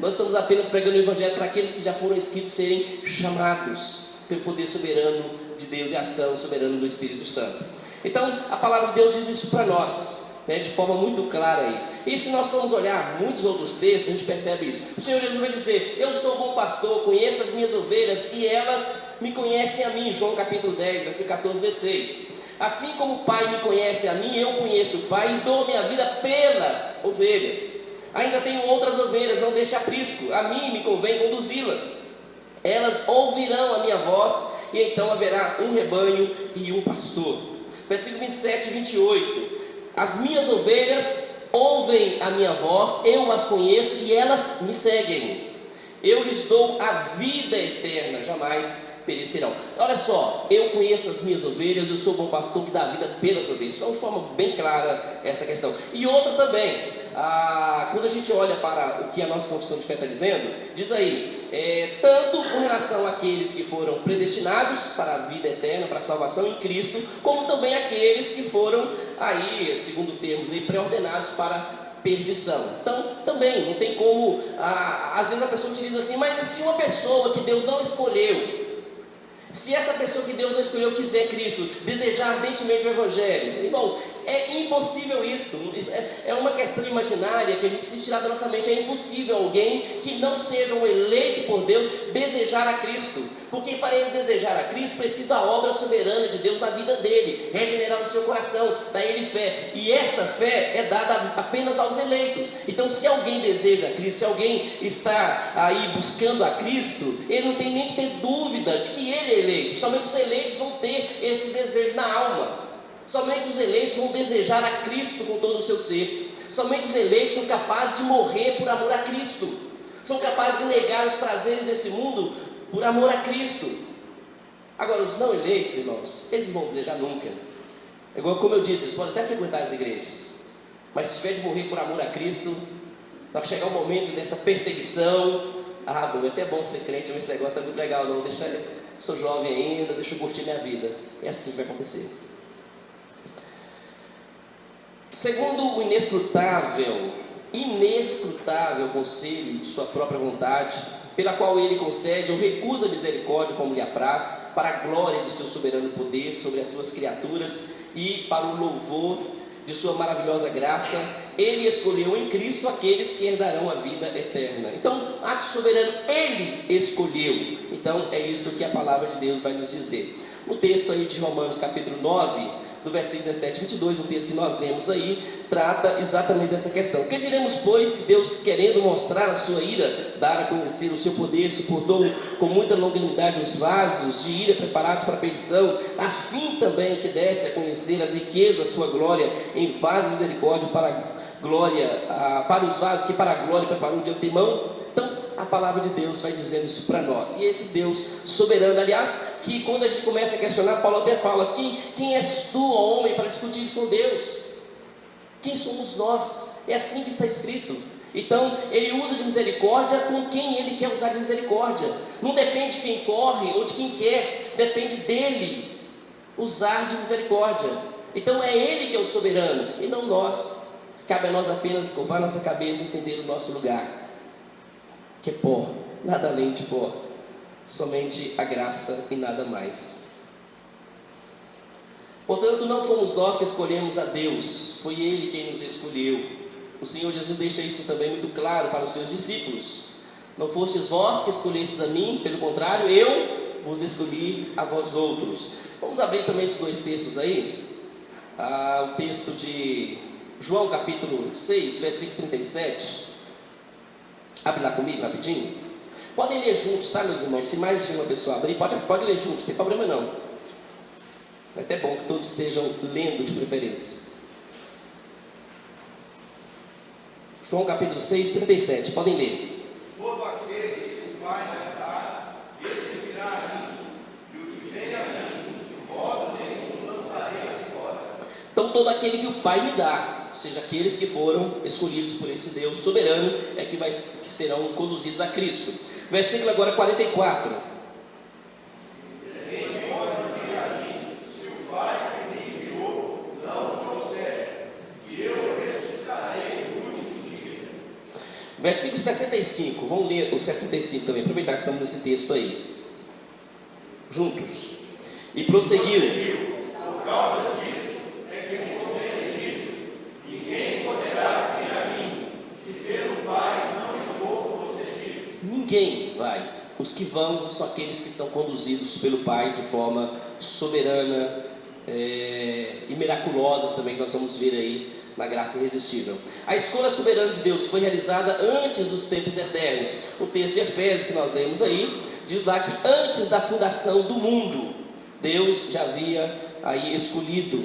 Nós estamos apenas pregando o Evangelho para aqueles que já foram escritos serem chamados pelo poder soberano de Deus e a ação soberana do Espírito Santo. Então, a palavra de Deus diz isso para nós, né, de forma muito clara aí. E se nós formos olhar muitos outros textos, a gente percebe isso. O Senhor Jesus vai dizer: eu sou bom pastor, conheço as minhas ovelhas e elas me conhecem a mim. João capítulo 10, versículo 14, 16. Assim como o Pai me conhece a mim, eu conheço o Pai e dou minha vida pelas ovelhas. Ainda tenho outras ovelhas, não deixe aprisco, a mim me convém conduzi-las. Elas ouvirão a minha voz, e então haverá um rebanho e um pastor. Versículo 27 e 28. As minhas ovelhas ouvem a minha voz, eu as conheço e elas me seguem. Eu lhes dou a vida eterna, jamais perecerão. Olha só, eu conheço as minhas ovelhas, eu sou bom pastor que dá a vida pelas ovelhas. Então, de forma bem clara essa questão. E outra também, quando a gente olha para o que a nossa confissão de fé está dizendo, diz aí, tanto com relação àqueles que foram predestinados para a vida eterna, para a salvação em Cristo, como também aqueles que foram aí, segundo termos aí, pré-ordenados para perdição. Então, também, não tem como, às vezes a pessoa utiliza assim: mas e se uma pessoa que Deus não escolheu, se essa pessoa que Deus não escolheu quiser Cristo, desejar ardentemente o Evangelho? Irmãos, é impossível isso. É uma questão imaginária que a gente precisa tirar da nossa mente. É impossível alguém que não seja um eleito por Deus desejar a Cristo, porque para ele desejar a Cristo precisa da obra soberana de Deus na vida dele, regenerar o seu coração, dar ele fé, e essa fé é dada apenas aos eleitos. Então, se alguém deseja a Cristo, se alguém está aí buscando a Cristo, ele não tem nem que ter dúvida de que ele é eleito. Somente os eleitos vão ter esse desejo na alma. Somente os eleitos vão desejar a Cristo com todo o seu ser. Somente os eleitos são capazes de morrer por amor a Cristo. São capazes de negar os prazeres desse mundo por amor a Cristo. Agora, os não eleitos, irmãos, eles não vão desejar nunca. É igual como eu disse, eles podem até frequentar as igrejas, mas se tiver de morrer por amor a Cristo, vai chegar o momento dessa perseguição. Meu, é até bom ser crente, mas esse negócio não é muito legal não, sou jovem ainda, deixa eu curtir minha vida. É assim que vai acontecer. Segundo o inescrutável conselho de sua própria vontade, pela qual ele concede ou recusa misericórdia como lhe apraz, para a glória de seu soberano poder sobre as suas criaturas e para o louvor de sua maravilhosa graça, ele escolheu em Cristo aqueles que herdarão a vida eterna. Então, ato soberano, ele escolheu. Então, é isso que a palavra de Deus vai nos dizer. O texto aí de Romanos capítulo 9, do versículo 17 e 22, o texto que nós lemos aí, trata exatamente dessa questão. Que diremos, pois, se Deus, querendo mostrar a sua ira, dar a conhecer o seu poder, suportou com muita longanimidade os vasos de ira preparados para a perdição, a fim também que desse a conhecer as riquezas da sua glória em vasos de misericórdia para os vasos que para a glória preparou de antemão? Então, a a palavra de Deus vai dizendo isso para nós. E esse Deus soberano, aliás, que quando a gente começa a questionar, Paulo até fala: quem és tu, ó homem, para discutir isso com Deus? Quem somos nós? É assim que está escrito. Então, ele usa de misericórdia com quem ele quer usar de misericórdia. Não depende de quem corre ou de quem quer, depende dele usar de misericórdia. Então, é ele que é o soberano e não nós. Cabe a nós apenas curvar nossa cabeça e entender o nosso lugar, que é pó, nada além de pó, somente a graça e nada mais. Portanto, não fomos nós que escolhemos a Deus, foi Ele quem nos escolheu. O Senhor Jesus deixa isso também muito claro para os seus discípulos: não fostes vós que escolhestes a mim, pelo contrário, eu vos escolhi a vós outros. Vamos abrir também esses dois textos aí. O texto de João capítulo 6, versículo 37. Abre lá comigo rapidinho. Podem ler juntos, tá, meus irmãos? Se mais de uma pessoa abrir, pode ler juntos, não tem problema não. É até bom que todos estejam lendo de preferência. João capítulo 6, 37. Podem ler. Todo aquele que o Pai me dá, esse virá a mim, e o que vem a mim, de modo nenhum lançarei fora. Então, todo aquele que o Pai me dá, ou seja, aqueles que foram escolhidos por esse Deus soberano, é que serão conduzidos a Cristo. Versículo agora 44. Versículo 65, vamos ler o 65 também, aproveitar que estamos nesse texto aí, juntos. E prosseguiu: por causa disso é que me foi dito: ninguém poderá vir a mim, se pelo Pai não lhe for concedido. Ninguém vai, os que vão são aqueles que são conduzidos pelo Pai de forma soberana e miraculosa também, que nós vamos ver aí na graça irresistível. A escolha soberana de Deus foi realizada antes dos tempos eternos. O texto de Efésios que nós lemos aí, diz lá que antes da fundação do mundo, Deus já havia aí escolhido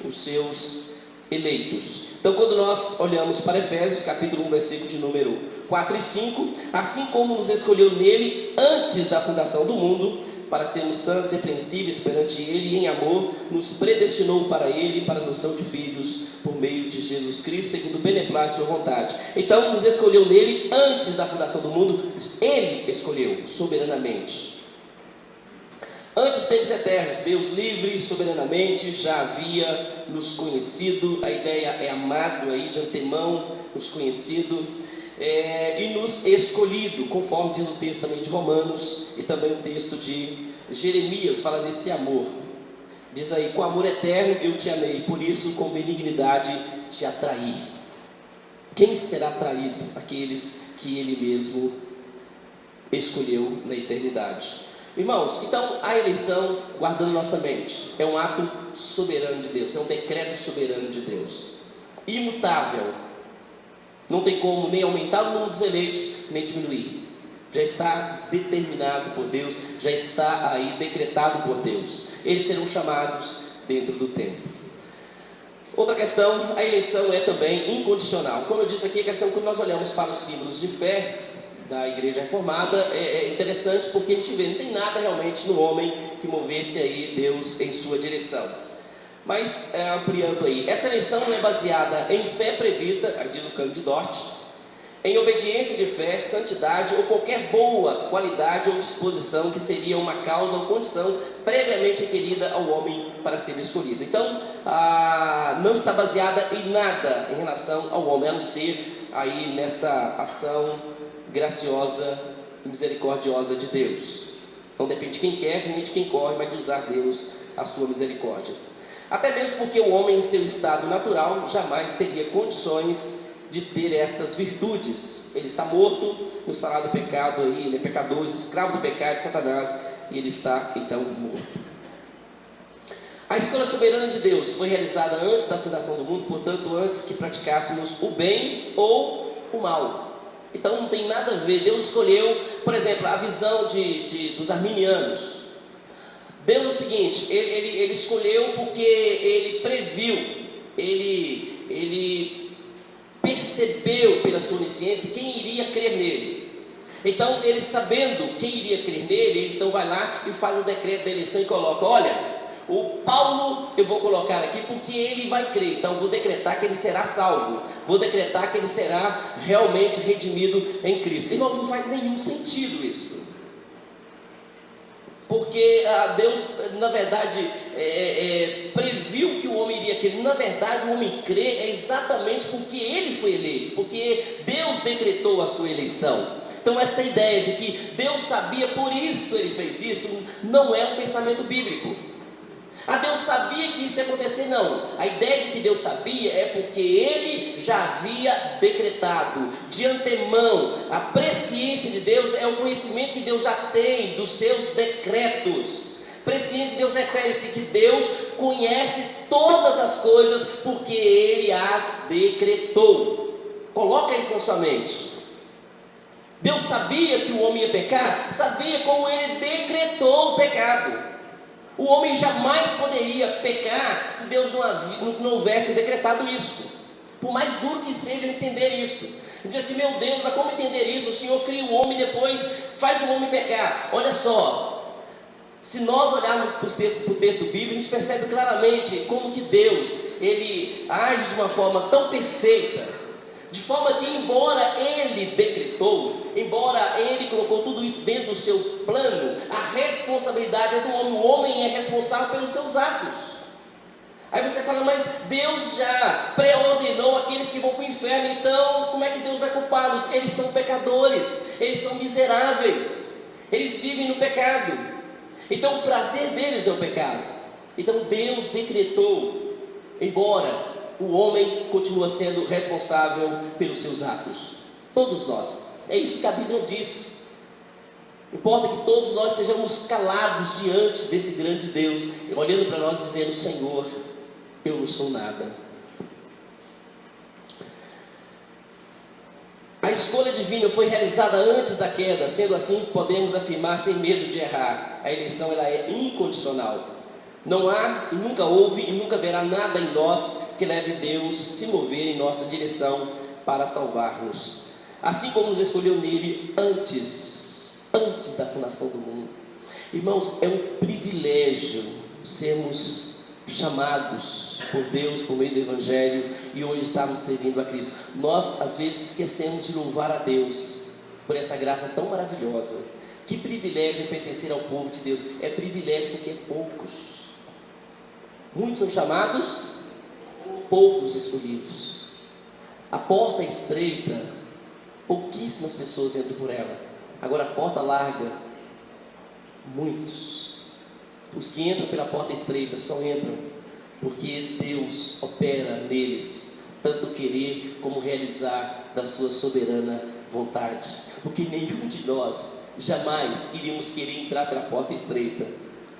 os seus eleitos. Então, quando nós olhamos para Efésios, capítulo 1, versículo de número 4 e 5, assim como nos escolheu nele antes da fundação do mundo, para sermos santos e repreensíveis perante Ele, e em amor nos predestinou para Ele, para a adoção de filhos, por meio de Jesus Cristo, segundo o beneplácito de sua vontade. Então, nos escolheu nele antes da fundação do mundo. Ele escolheu soberanamente. Antes dos tempos eternos, Deus livre, soberanamente, já havia nos conhecido. A ideia é amado aí, de antemão, nos conhecido. E nos escolhido, conforme diz o texto também de Romanos e também o texto de Jeremias, fala desse amor. Diz aí: com amor eterno eu te amei, por isso com benignidade te atraí. Quem será atraído? Aqueles que Ele mesmo escolheu na eternidade. Irmãos, então a eleição, guardando nossa mente, é um ato soberano de Deus, é um decreto soberano de Deus, imutável. Não tem como nem aumentar o número dos eleitos, nem diminuir. Já está determinado por Deus, já está aí decretado por Deus. Eles serão chamados dentro do tempo. Outra questão, a eleição é também incondicional. Como eu disse aqui, a questão quando nós olhamos para os símbolos de fé da Igreja Reformada, é interessante porque a gente vê, não tem nada realmente no homem que movesse aí Deus em sua direção. Mas, ampliando aí, essa eleição não é baseada em fé prevista, diz o Cano de Dort, em obediência de fé, santidade ou qualquer boa qualidade ou disposição que seria uma causa ou condição previamente requerida ao homem para ser escolhido. Então, não está baseada em nada em relação ao homem, a não ser aí nessa ação graciosa e misericordiosa de Deus. Não depende de quem quer, nem de quem corre, mas de usar Deus a sua misericórdia. Até mesmo porque o homem em seu estado natural jamais teria condições de ter estas virtudes. Ele está morto no salário do pecado, aí, ele é pecador, escravo do pecado de Satanás, e ele está então morto. A escolha soberana de Deus foi realizada antes da fundação do mundo, portanto antes que praticássemos o bem ou o mal. Então não tem nada a ver. Deus escolheu, por exemplo, a visão dos arminianos. Deus é o seguinte, ele escolheu porque ele previu, ele percebeu pela sua onisciência quem iria crer nele. Então, ele sabendo quem iria crer nele, ele então vai lá e faz o decreto da eleição e coloca: olha, o Paulo eu vou colocar aqui porque ele vai crer, então vou decretar que ele será salvo, vou decretar que ele será realmente redimido em Cristo. Irmão, não faz nenhum sentido isso, porque Deus, na verdade, previu que o homem iria crer. Na verdade, o homem crê exatamente porque ele foi eleito, porque Deus decretou a sua eleição. Então essa ideia de que Deus sabia, por isso ele fez isso, não é um pensamento bíblico. Deus sabia que isso ia acontecer, não. A ideia de que Deus sabia é porque Ele já havia decretado de antemão. A presciência de Deus é o conhecimento que Deus já tem dos seus decretos. Presciência de Deus refere-se que Deus conhece todas as coisas porque Ele as decretou. Coloca isso na sua mente. Deus sabia que o homem ia pecar? Sabia, como Ele decretou o pecado. O homem jamais poderia pecar se Deus não houvesse decretado isso. Por mais duro que seja entender isso. Diz assim: meu Deus, mas como entender isso? O Senhor cria o homem e depois faz o homem pecar. Olha só, se nós olharmos para o texto bíblico, a gente percebe claramente como que Deus, Ele age de uma forma tão perfeita, de forma que, embora Ele decretou, embora Ele colocou tudo isso dentro do seu plano, a responsabilidade é do homem. O homem é responsável pelos seus atos. Aí você fala: mas Deus já pré-ordenou aqueles que vão para o inferno, então como é que Deus vai culpá-los? Eles são pecadores, eles são miseráveis, eles vivem no pecado, então o prazer deles é o pecado. Então Deus decretou, embora o homem continua sendo responsável pelos seus atos. Todos nós. É isso que a Bíblia diz. Importa que todos nós estejamos calados diante desse grande Deus, olhando para nós dizendo: Senhor, eu não sou nada. A escolha divina foi realizada antes da queda. Sendo assim, podemos afirmar sem medo de errar: a eleição ela é incondicional. Não há, e nunca houve, e nunca haverá nada em nós que leve Deus se mover em nossa direção para salvar-nos. Assim como nos escolheu nele antes da fundação do mundo. Irmãos, é um privilégio sermos chamados por Deus por meio do Evangelho e hoje estarmos servindo a Cristo. Nós às vezes esquecemos de louvar a Deus por essa graça tão maravilhosa. Que privilégio é pertencer ao povo de Deus. É privilégio porque é poucos. Muitos são chamados, poucos escolhidos. A porta é estreita, pouquíssimas pessoas entram por ela. Agora a porta larga, muitos. Os que entram pela porta estreita só entram porque Deus opera neles, tanto querer como realizar da sua soberana vontade. Porque nenhum de nós jamais iríamos querer entrar pela porta estreita,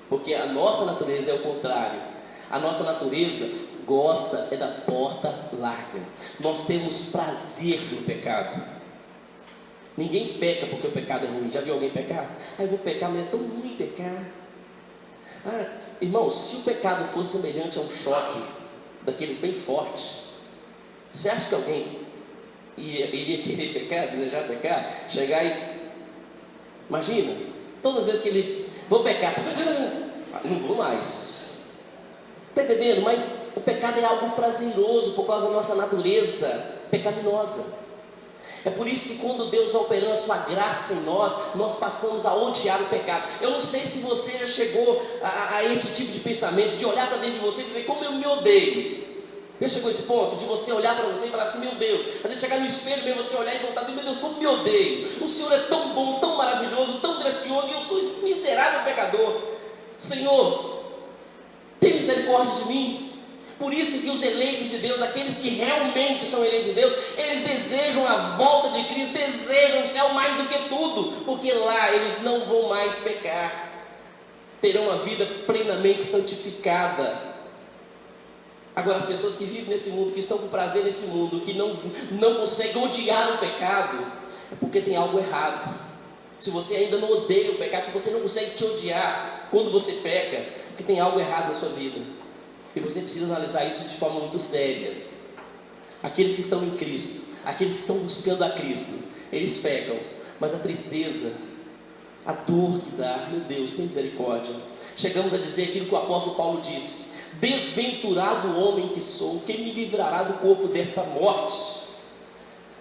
porque a nossa natureza é o contrário. A nossa natureza gosta da porta larga. Nós temos prazer no pecado. Ninguém peca porque o pecado é ruim. Já viu alguém pecar? Eu vou pecar, mas é tão ruim pecar. Irmão, se o pecado fosse semelhante a um choque daqueles bem fortes, você acha que alguém iria querer pecar, desejar pecar, chegar e... Imagina, todas as vezes que ele... Vou pecar, não vou mais. Está entendendo? Mas o pecado é algo prazeroso por causa da nossa natureza pecaminosa. É por isso que quando Deus vai operando a sua graça em nós, nós passamos a odiar o pecado. Eu não sei se você já chegou a esse tipo de pensamento, de olhar para dentro de você e dizer: como eu me odeio. Já chegou a esse ponto de você olhar para você e falar assim: meu Deus, às vezes chegar no espelho mesmo, você olhar e voltar: meu Deus, como me odeio. O Senhor é tão bom, tão maravilhoso, tão gracioso, e eu sou esse miserável pecador. Senhor, tem misericórdia de mim. Por isso que os eleitos de Deus, aqueles que realmente são eleitos de Deus, eles desejam a volta de Cristo, desejam o céu mais do que tudo, porque lá eles não vão mais pecar, terão uma vida plenamente santificada. Agora, as pessoas que vivem nesse mundo, que estão com prazer nesse mundo, que não conseguem odiar o pecado, é porque tem algo errado. Se você ainda não odeia o pecado, se você não consegue te odiar quando você peca, é porque tem algo errado na sua vida. E você precisa analisar isso de forma muito séria. Aqueles que estão em Cristo, aqueles que estão buscando a Cristo, eles pecam, Mas a tristeza, a dor que dá, meu Deus, tem misericórdia. Chegamos a dizer aquilo que o apóstolo Paulo disse: desventurado homem que sou, quem me livrará do corpo desta morte?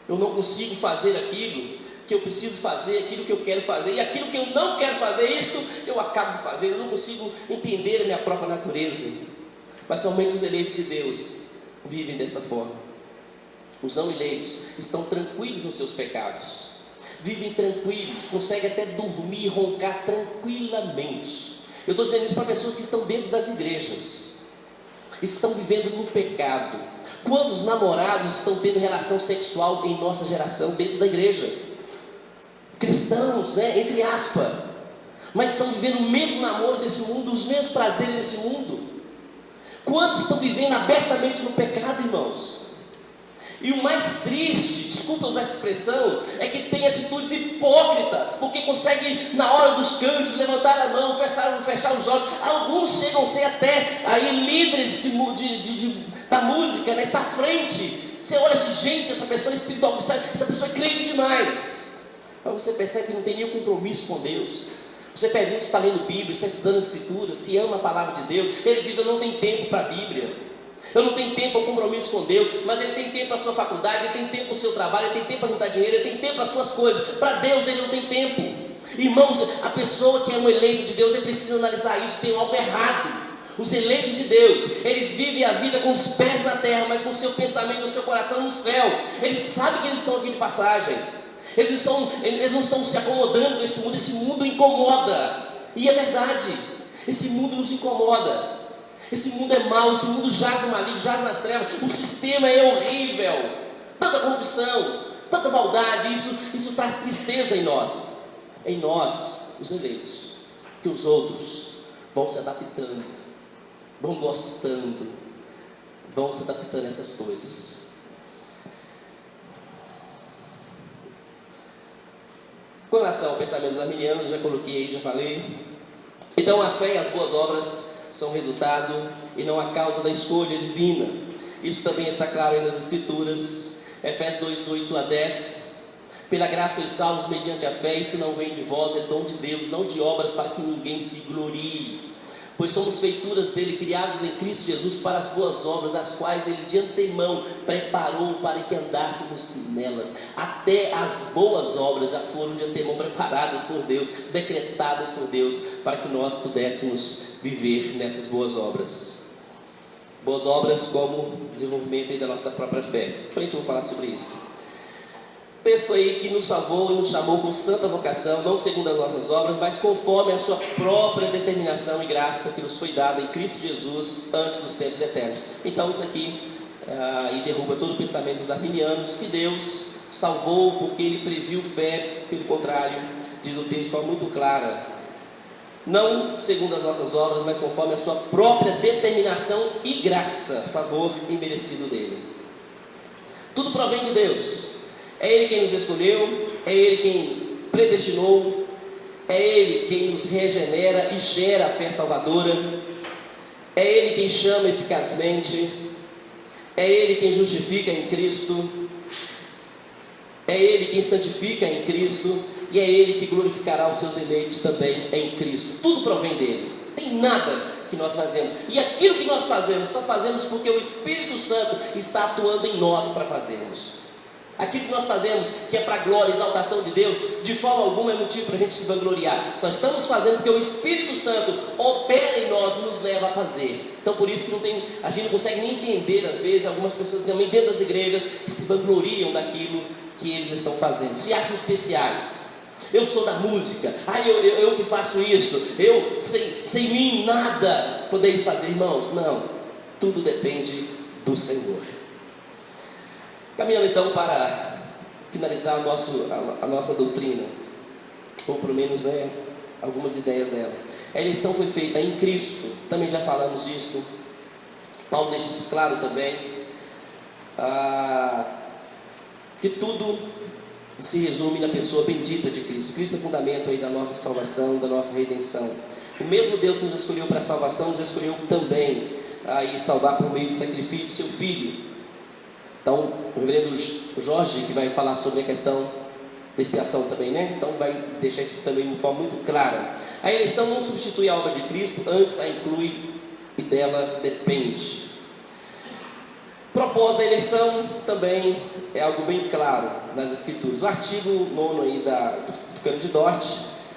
Eu não consigo fazer aquilo que eu preciso fazer, aquilo que eu quero fazer, e aquilo que eu não quero fazer, isso eu acabo fazendo. Eu não consigo entender a minha própria natureza. Mas somente os eleitos de Deus vivem desta forma. Os não eleitos estão tranquilos nos seus pecados, vivem tranquilos, conseguem até dormir e roncar tranquilamente. Eu estou dizendo isso para pessoas que estão dentro das igrejas, estão vivendo no pecado. Quantos namorados estão tendo relação sexual em nossa geração dentro da igreja? Cristãos, né, entre aspas, mas estão vivendo o mesmo namoro desse mundo, os mesmos prazeres desse mundo. Quantos estão vivendo abertamente no pecado, irmãos? E o mais triste, desculpa usar essa expressão, é que tem atitudes hipócritas, porque consegue na hora dos cânticos levantar a mão, fechar os olhos. Alguns chegam a ser até aí líderes da música, né? Está à frente. Você olha assim, gente, essa pessoa é espiritual, essa pessoa é crente demais. Mas você percebe que não tem nenhum compromisso com Deus. Você pergunta se está lendo Bíblia, está estudando a Escritura, se ama a palavra de Deus. Ele diz: eu não tenho tempo para a Bíblia, eu não tenho tempo para o compromisso com Deus. Mas ele tem tempo para a sua faculdade, ele tem tempo para o seu trabalho, ele tem tempo para juntar dinheiro, ele tem tempo para as suas coisas. Para Deus ele não tem tempo. Irmãos, a pessoa que é um eleito de Deus, ele precisa analisar isso, tem algo errado. Os eleitos de Deus, eles vivem a vida com os pés na terra, mas com o seu pensamento, o seu coração no céu. Eles sabem que eles estão aqui de passagem. Eles não estão se acomodando nesse mundo. Esse mundo incomoda. E é verdade, esse mundo nos incomoda. Esse mundo é mau, esse mundo jaz no maligno, jaz nas trevas. O sistema é horrível. Tanta corrupção, tanta maldade. Isso traz tristeza em nós. Em nós, os eleitos. Que os outros vão se adaptando, vão gostando, vão se adaptando a essas coisas. Com relação ao pensamento dos arminianos, já coloquei aí, já falei. Então a fé e as boas obras são resultado e não a causa da escolha divina. Isso também está claro aí nas Escrituras. Efésios 2, 8 a 10. Pela graça sois salvos mediante a fé, isso não vem de vós, é dom de Deus, não de obras para que ninguém se glorie. Pois somos feituras dele, criados em Cristo Jesus para as boas obras, as quais ele de antemão preparou para que andássemos nelas. Até as boas obras já foram de antemão preparadas por Deus, decretadas por Deus, para que nós pudéssemos viver nessas boas obras. Boas obras como desenvolvimento aí da nossa própria fé. Depois a gente vai falar sobre isso. Texto aí que nos salvou e nos chamou com santa vocação, não segundo as nossas obras, mas conforme a sua própria determinação e graça que nos foi dada em Cristo Jesus antes dos tempos eternos. Então isso aqui e derruba todo o pensamento dos arminianos, que Deus salvou porque ele previu fé. Pelo contrário, diz o texto de forma muito clara, não segundo as nossas obras, mas conforme a sua própria determinação e graça, favor imerecido dele. Tudo provém de Deus. É Ele quem nos escolheu, é Ele quem predestinou, é Ele quem nos regenera e gera a fé salvadora, é Ele quem chama eficazmente, é Ele quem justifica em Cristo, é Ele quem santifica em Cristo, e é Ele que glorificará os seus eleitos também em Cristo. Tudo provém dEle, tem nada que nós fazemos, e aquilo que nós fazemos, só fazemos porque o Espírito Santo está atuando em nós para fazermos. Aquilo que nós fazemos, que é para a glória e exaltação de Deus, de forma alguma é motivo para a gente se vangloriar. Só estamos fazendo porque o Espírito Santo opera em nós e nos leva a fazer. Então por isso que a gente não consegue nem entender, às vezes, algumas pessoas também dentro das igrejas que se vangloriam daquilo que eles estão fazendo, se acham especiais. Eu sou da música, eu que faço isso, eu sem mim nada podeis fazer, irmãos. Não, tudo depende do Senhor. Caminhando então para finalizar a nossa doutrina, ou pelo menos algumas ideias dela. A eleição foi feita em Cristo, também já falamos disso. Paulo deixa isso claro também, que tudo se resume na pessoa bendita de Cristo. Cristo é o fundamento aí da nossa salvação, da nossa redenção. O mesmo Deus que nos escolheu para a salvação, nos escolheu também a salvar por meio do sacrifício do seu Filho. Então, o reverendo Jorge, que vai falar sobre a questão da expiação também, né? Então vai deixar isso também de forma muito clara. A eleição não substitui a obra de Cristo, antes a inclui e dela depende. O propósito da eleição também é algo bem claro nas Escrituras. O artigo 9 aí do Cano de Dort: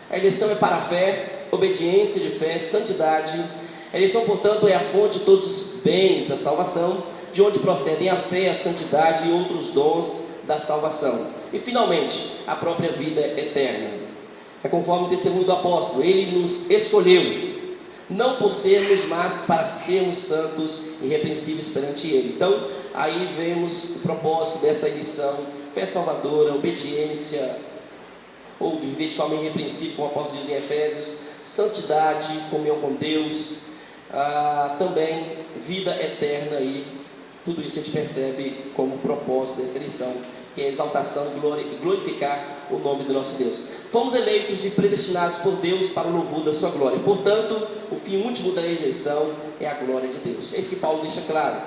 a eleição é para a fé, obediência de fé, santidade. A eleição, portanto, é a fonte de todos os bens da salvação, de onde procedem a fé, a santidade e outros dons da salvação. E, finalmente, a própria vida eterna. É conforme o testemunho do apóstolo: ele nos escolheu, não por sermos, mas para sermos santos e irrepreensíveis perante ele. Então, aí vemos o propósito dessa eleição: fé salvadora, obediência, ou de viver de forma irrepreensível, como o apóstolo diz em Efésios, santidade, comunhão com Deus, também vida eterna, e tudo isso a gente percebe como propósito dessa eleição, que é a exaltação e glorificar o nome do nosso Deus. Fomos eleitos e predestinados por Deus para o louvor da sua glória. Portanto, o fim último da eleição é a glória de Deus. É isso que Paulo deixa claro: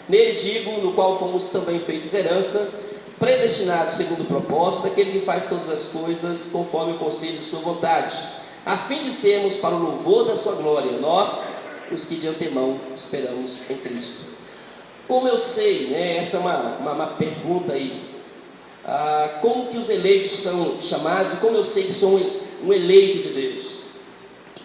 nele digo, no qual fomos também feitos herança, predestinados segundo o propósito daquele que faz todas as coisas conforme o conselho de sua vontade, a fim de sermos para o louvor da sua glória, nós, os que de antemão esperamos em Cristo. Como eu sei, né, essa é uma pergunta aí, como que os eleitos são chamados, e como eu sei que sou um eleito de Deus?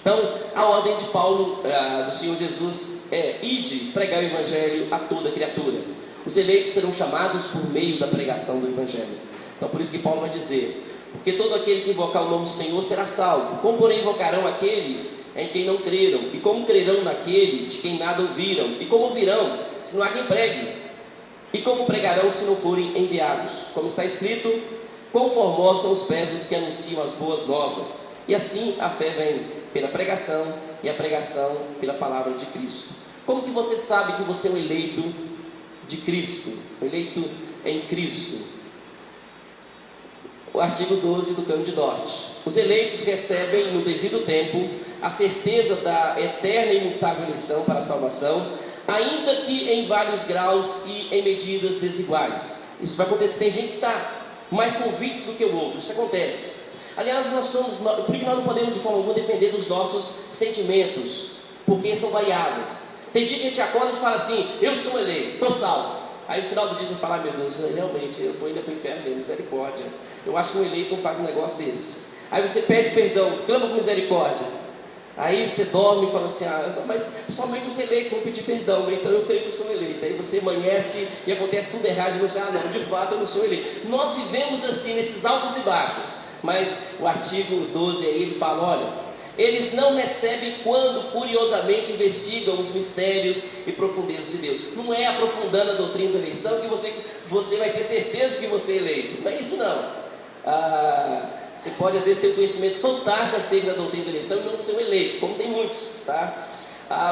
Então, a ordem de Paulo, do Senhor Jesus, é: ide, pregar o Evangelho a toda criatura. Os eleitos serão chamados por meio da pregação do Evangelho. Então, por isso que Paulo vai dizer: porque todo aquele que invocar o nome do Senhor será salvo. Como, porém, invocarão aquele em quem não creram? E como crerão naquele de quem nada ouviram? E como ouvirão, se não há quem pregue? E como pregarão se não forem enviados? Como está escrito: quão formosos são os pés dos que anunciam as boas novas. E assim a fé vem pela pregação, e a pregação pela palavra de Cristo. Como que você sabe que você é um eleito de Cristo, um eleito em Cristo? O artigo 12 do Cano de Dort: os eleitos recebem no devido tempo a certeza da eterna e imutável eleição para a salvação, ainda que em vários graus e em medidas desiguais. Isso vai acontecer. Tem gente que está mais convicto do que o outro. Isso acontece. Aliás, por que nós não podemos de forma alguma depender dos nossos sentimentos, porque são variáveis. Tem dia que a gente acorda e fala assim: eu sou eleito, estou salvo. Aí no final do dia você fala: meu Deus, realmente eu vou ainda para o inferno mesmo, misericórdia. Eu acho que um eleito não faz um negócio desse. Aí você pede perdão, clama com misericórdia. Aí você dorme e fala assim: mas somente os eleitos vão pedir perdão, então eu creio que eu sou eleito. Aí você amanhece e acontece tudo errado, e você: não, de fato eu não sou eleito. Nós vivemos assim, nesses altos e baixos. Mas o artigo 12 aí, ele fala: olha, eles não recebem quando curiosamente investigam os mistérios e profundezas de Deus. Não é aprofundando a doutrina da eleição que você vai ter certeza de que você é eleito. Não é isso não. Você pode às vezes ter um conhecimento fantástico acerca da doutrina da eleição e não ser um eleito, como tem muitos, tá?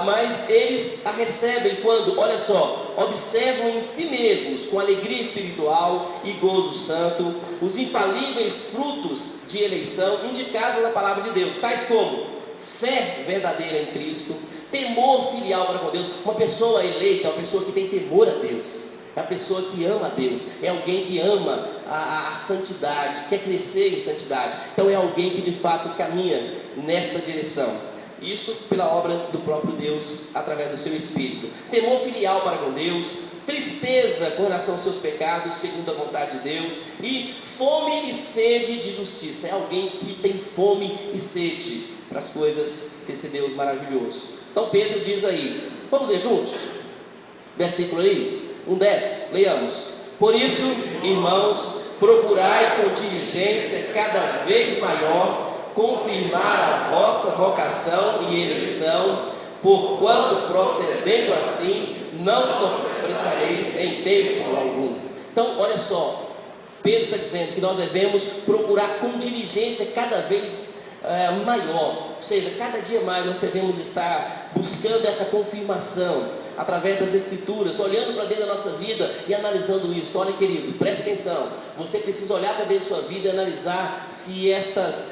Mas eles a recebem quando, olha só, observam em si mesmos, com alegria espiritual e gozo santo, os infalíveis frutos de eleição indicados na palavra de Deus, tais como fé verdadeira em Cristo, temor filial para com Deus. Uma pessoa eleita é uma pessoa que tem temor a Deus, é a pessoa que ama a Deus, é alguém que ama a santidade, quer crescer em santidade. Então é alguém que de fato caminha nesta direção. Isto pela obra do próprio Deus, através do seu Espírito. Temor filial para com Deus, tristeza com relação aos seus pecados, segundo a vontade de Deus, e fome e sede de justiça. É alguém que tem fome e sede para as coisas desse Deus maravilhoso. Então Pedro diz aí, vamos ler juntos? Versículo aí, 1:10, leiamos: por isso, irmãos, procurai com diligência cada vez maior confirmar a vossa vocação e eleição, porquanto procedendo assim, não tropeçareis em tempo algum. Então, olha só, Pedro está dizendo que nós devemos procurar com diligência cada vez maior, ou seja, cada dia mais nós devemos estar buscando essa confirmação através das Escrituras, olhando para dentro da nossa vida e analisando isso. Olha, querido, preste atenção, Você precisa olhar para dentro da sua vida e analisar se estas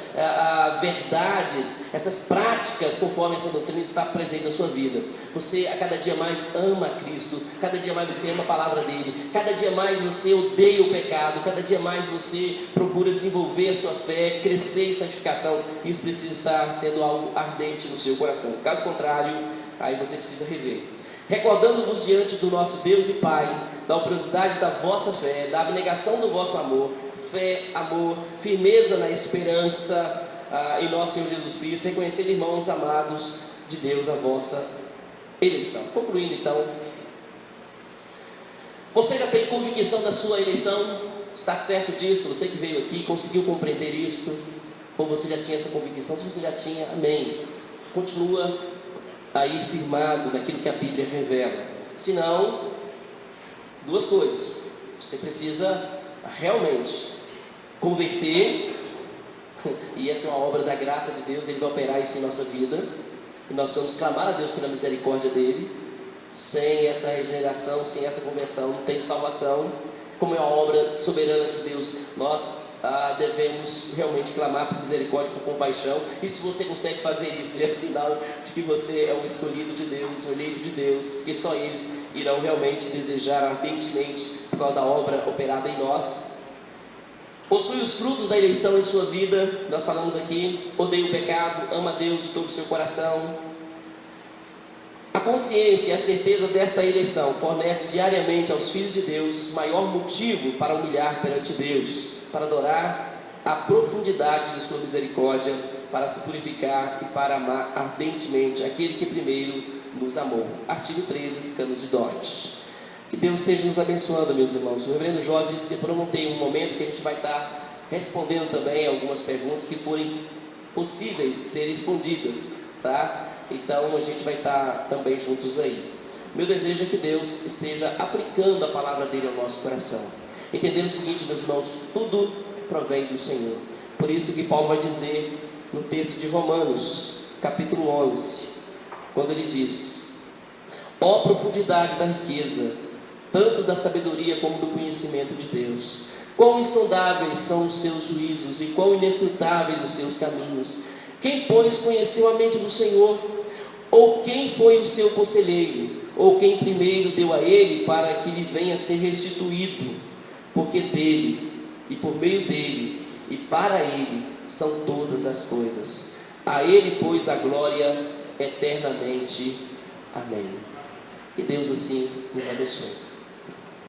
verdades, essas práticas conforme essa doutrina está presente na sua vida. Você a cada dia mais ama Cristo, cada dia mais você ama a palavra dele, cada dia mais você odeia o pecado, cada dia mais você procura desenvolver a sua fé, crescer em santificação. Isso precisa estar sendo algo ardente no seu coração. Caso contrário, aí você precisa rever. Recordando-vos diante do nosso Deus e Pai, da operosidade da vossa fé, da abnegação do vosso amor, fé, amor, firmeza na esperança em nosso Senhor Jesus Cristo, reconhecendo, irmãos amados de Deus, a vossa eleição. Concluindo então, você já tem convicção da sua eleição? Está certo disso? Você que veio aqui, conseguiu compreender isso? Ou você já tinha essa convicção? Se você já tinha, amém. Continua aí firmado naquilo que a Bíblia revela. Se não, duas coisas: você precisa realmente converter, e essa é uma obra da graça de Deus, Ele vai operar isso em nossa vida, e nós precisamos clamar a Deus pela misericórdia dEle. Sem essa regeneração, sem essa conversão, não tem salvação. Como é uma obra soberana de Deus, nós devemos realmente clamar por misericórdia, por compaixão. E se você consegue fazer isso, é um sinal de que você é um escolhido de Deus, um eleito de Deus, porque só eles irão realmente desejar ardentemente por causa da obra operada em nós. Possui os frutos da eleição em sua vida. Nós falamos aqui: odeia o pecado, ama a Deus de todo o seu coração. A consciência e a certeza desta eleição fornece diariamente aos filhos de Deus maior motivo para humilhar perante Deus, para adorar a profundidade de sua misericórdia, para se purificar e para amar ardentemente aquele que primeiro nos amou. Artigo 13, Canos de Dort. Que Deus esteja nos abençoando, meus irmãos. O reverendo Jorge disse que depois não tem um momento que a gente vai estar respondendo também algumas perguntas que forem possíveis serem respondidas, tá? Então a gente vai estar também juntos aí. Meu desejo é que Deus esteja aplicando a palavra dele ao nosso coração, entendendo o seguinte, meus irmãos: tudo provém do Senhor. Por isso que Paulo vai dizer no texto de Romanos, capítulo 11, quando ele diz: ó profundidade da riqueza, tanto da sabedoria como do conhecimento de Deus! Quão insondáveis são os seus juízos e quão inescrutáveis os seus caminhos! Quem, pois, conheceu a mente do Senhor? Ou quem foi o seu conselheiro? Ou quem primeiro deu a ele para que lhe venha a ser restituído? Porque dele, e por meio dele, e para ele, são todas as coisas. A ele, pois, a glória eternamente. Amém. Que Deus assim nos abençoe.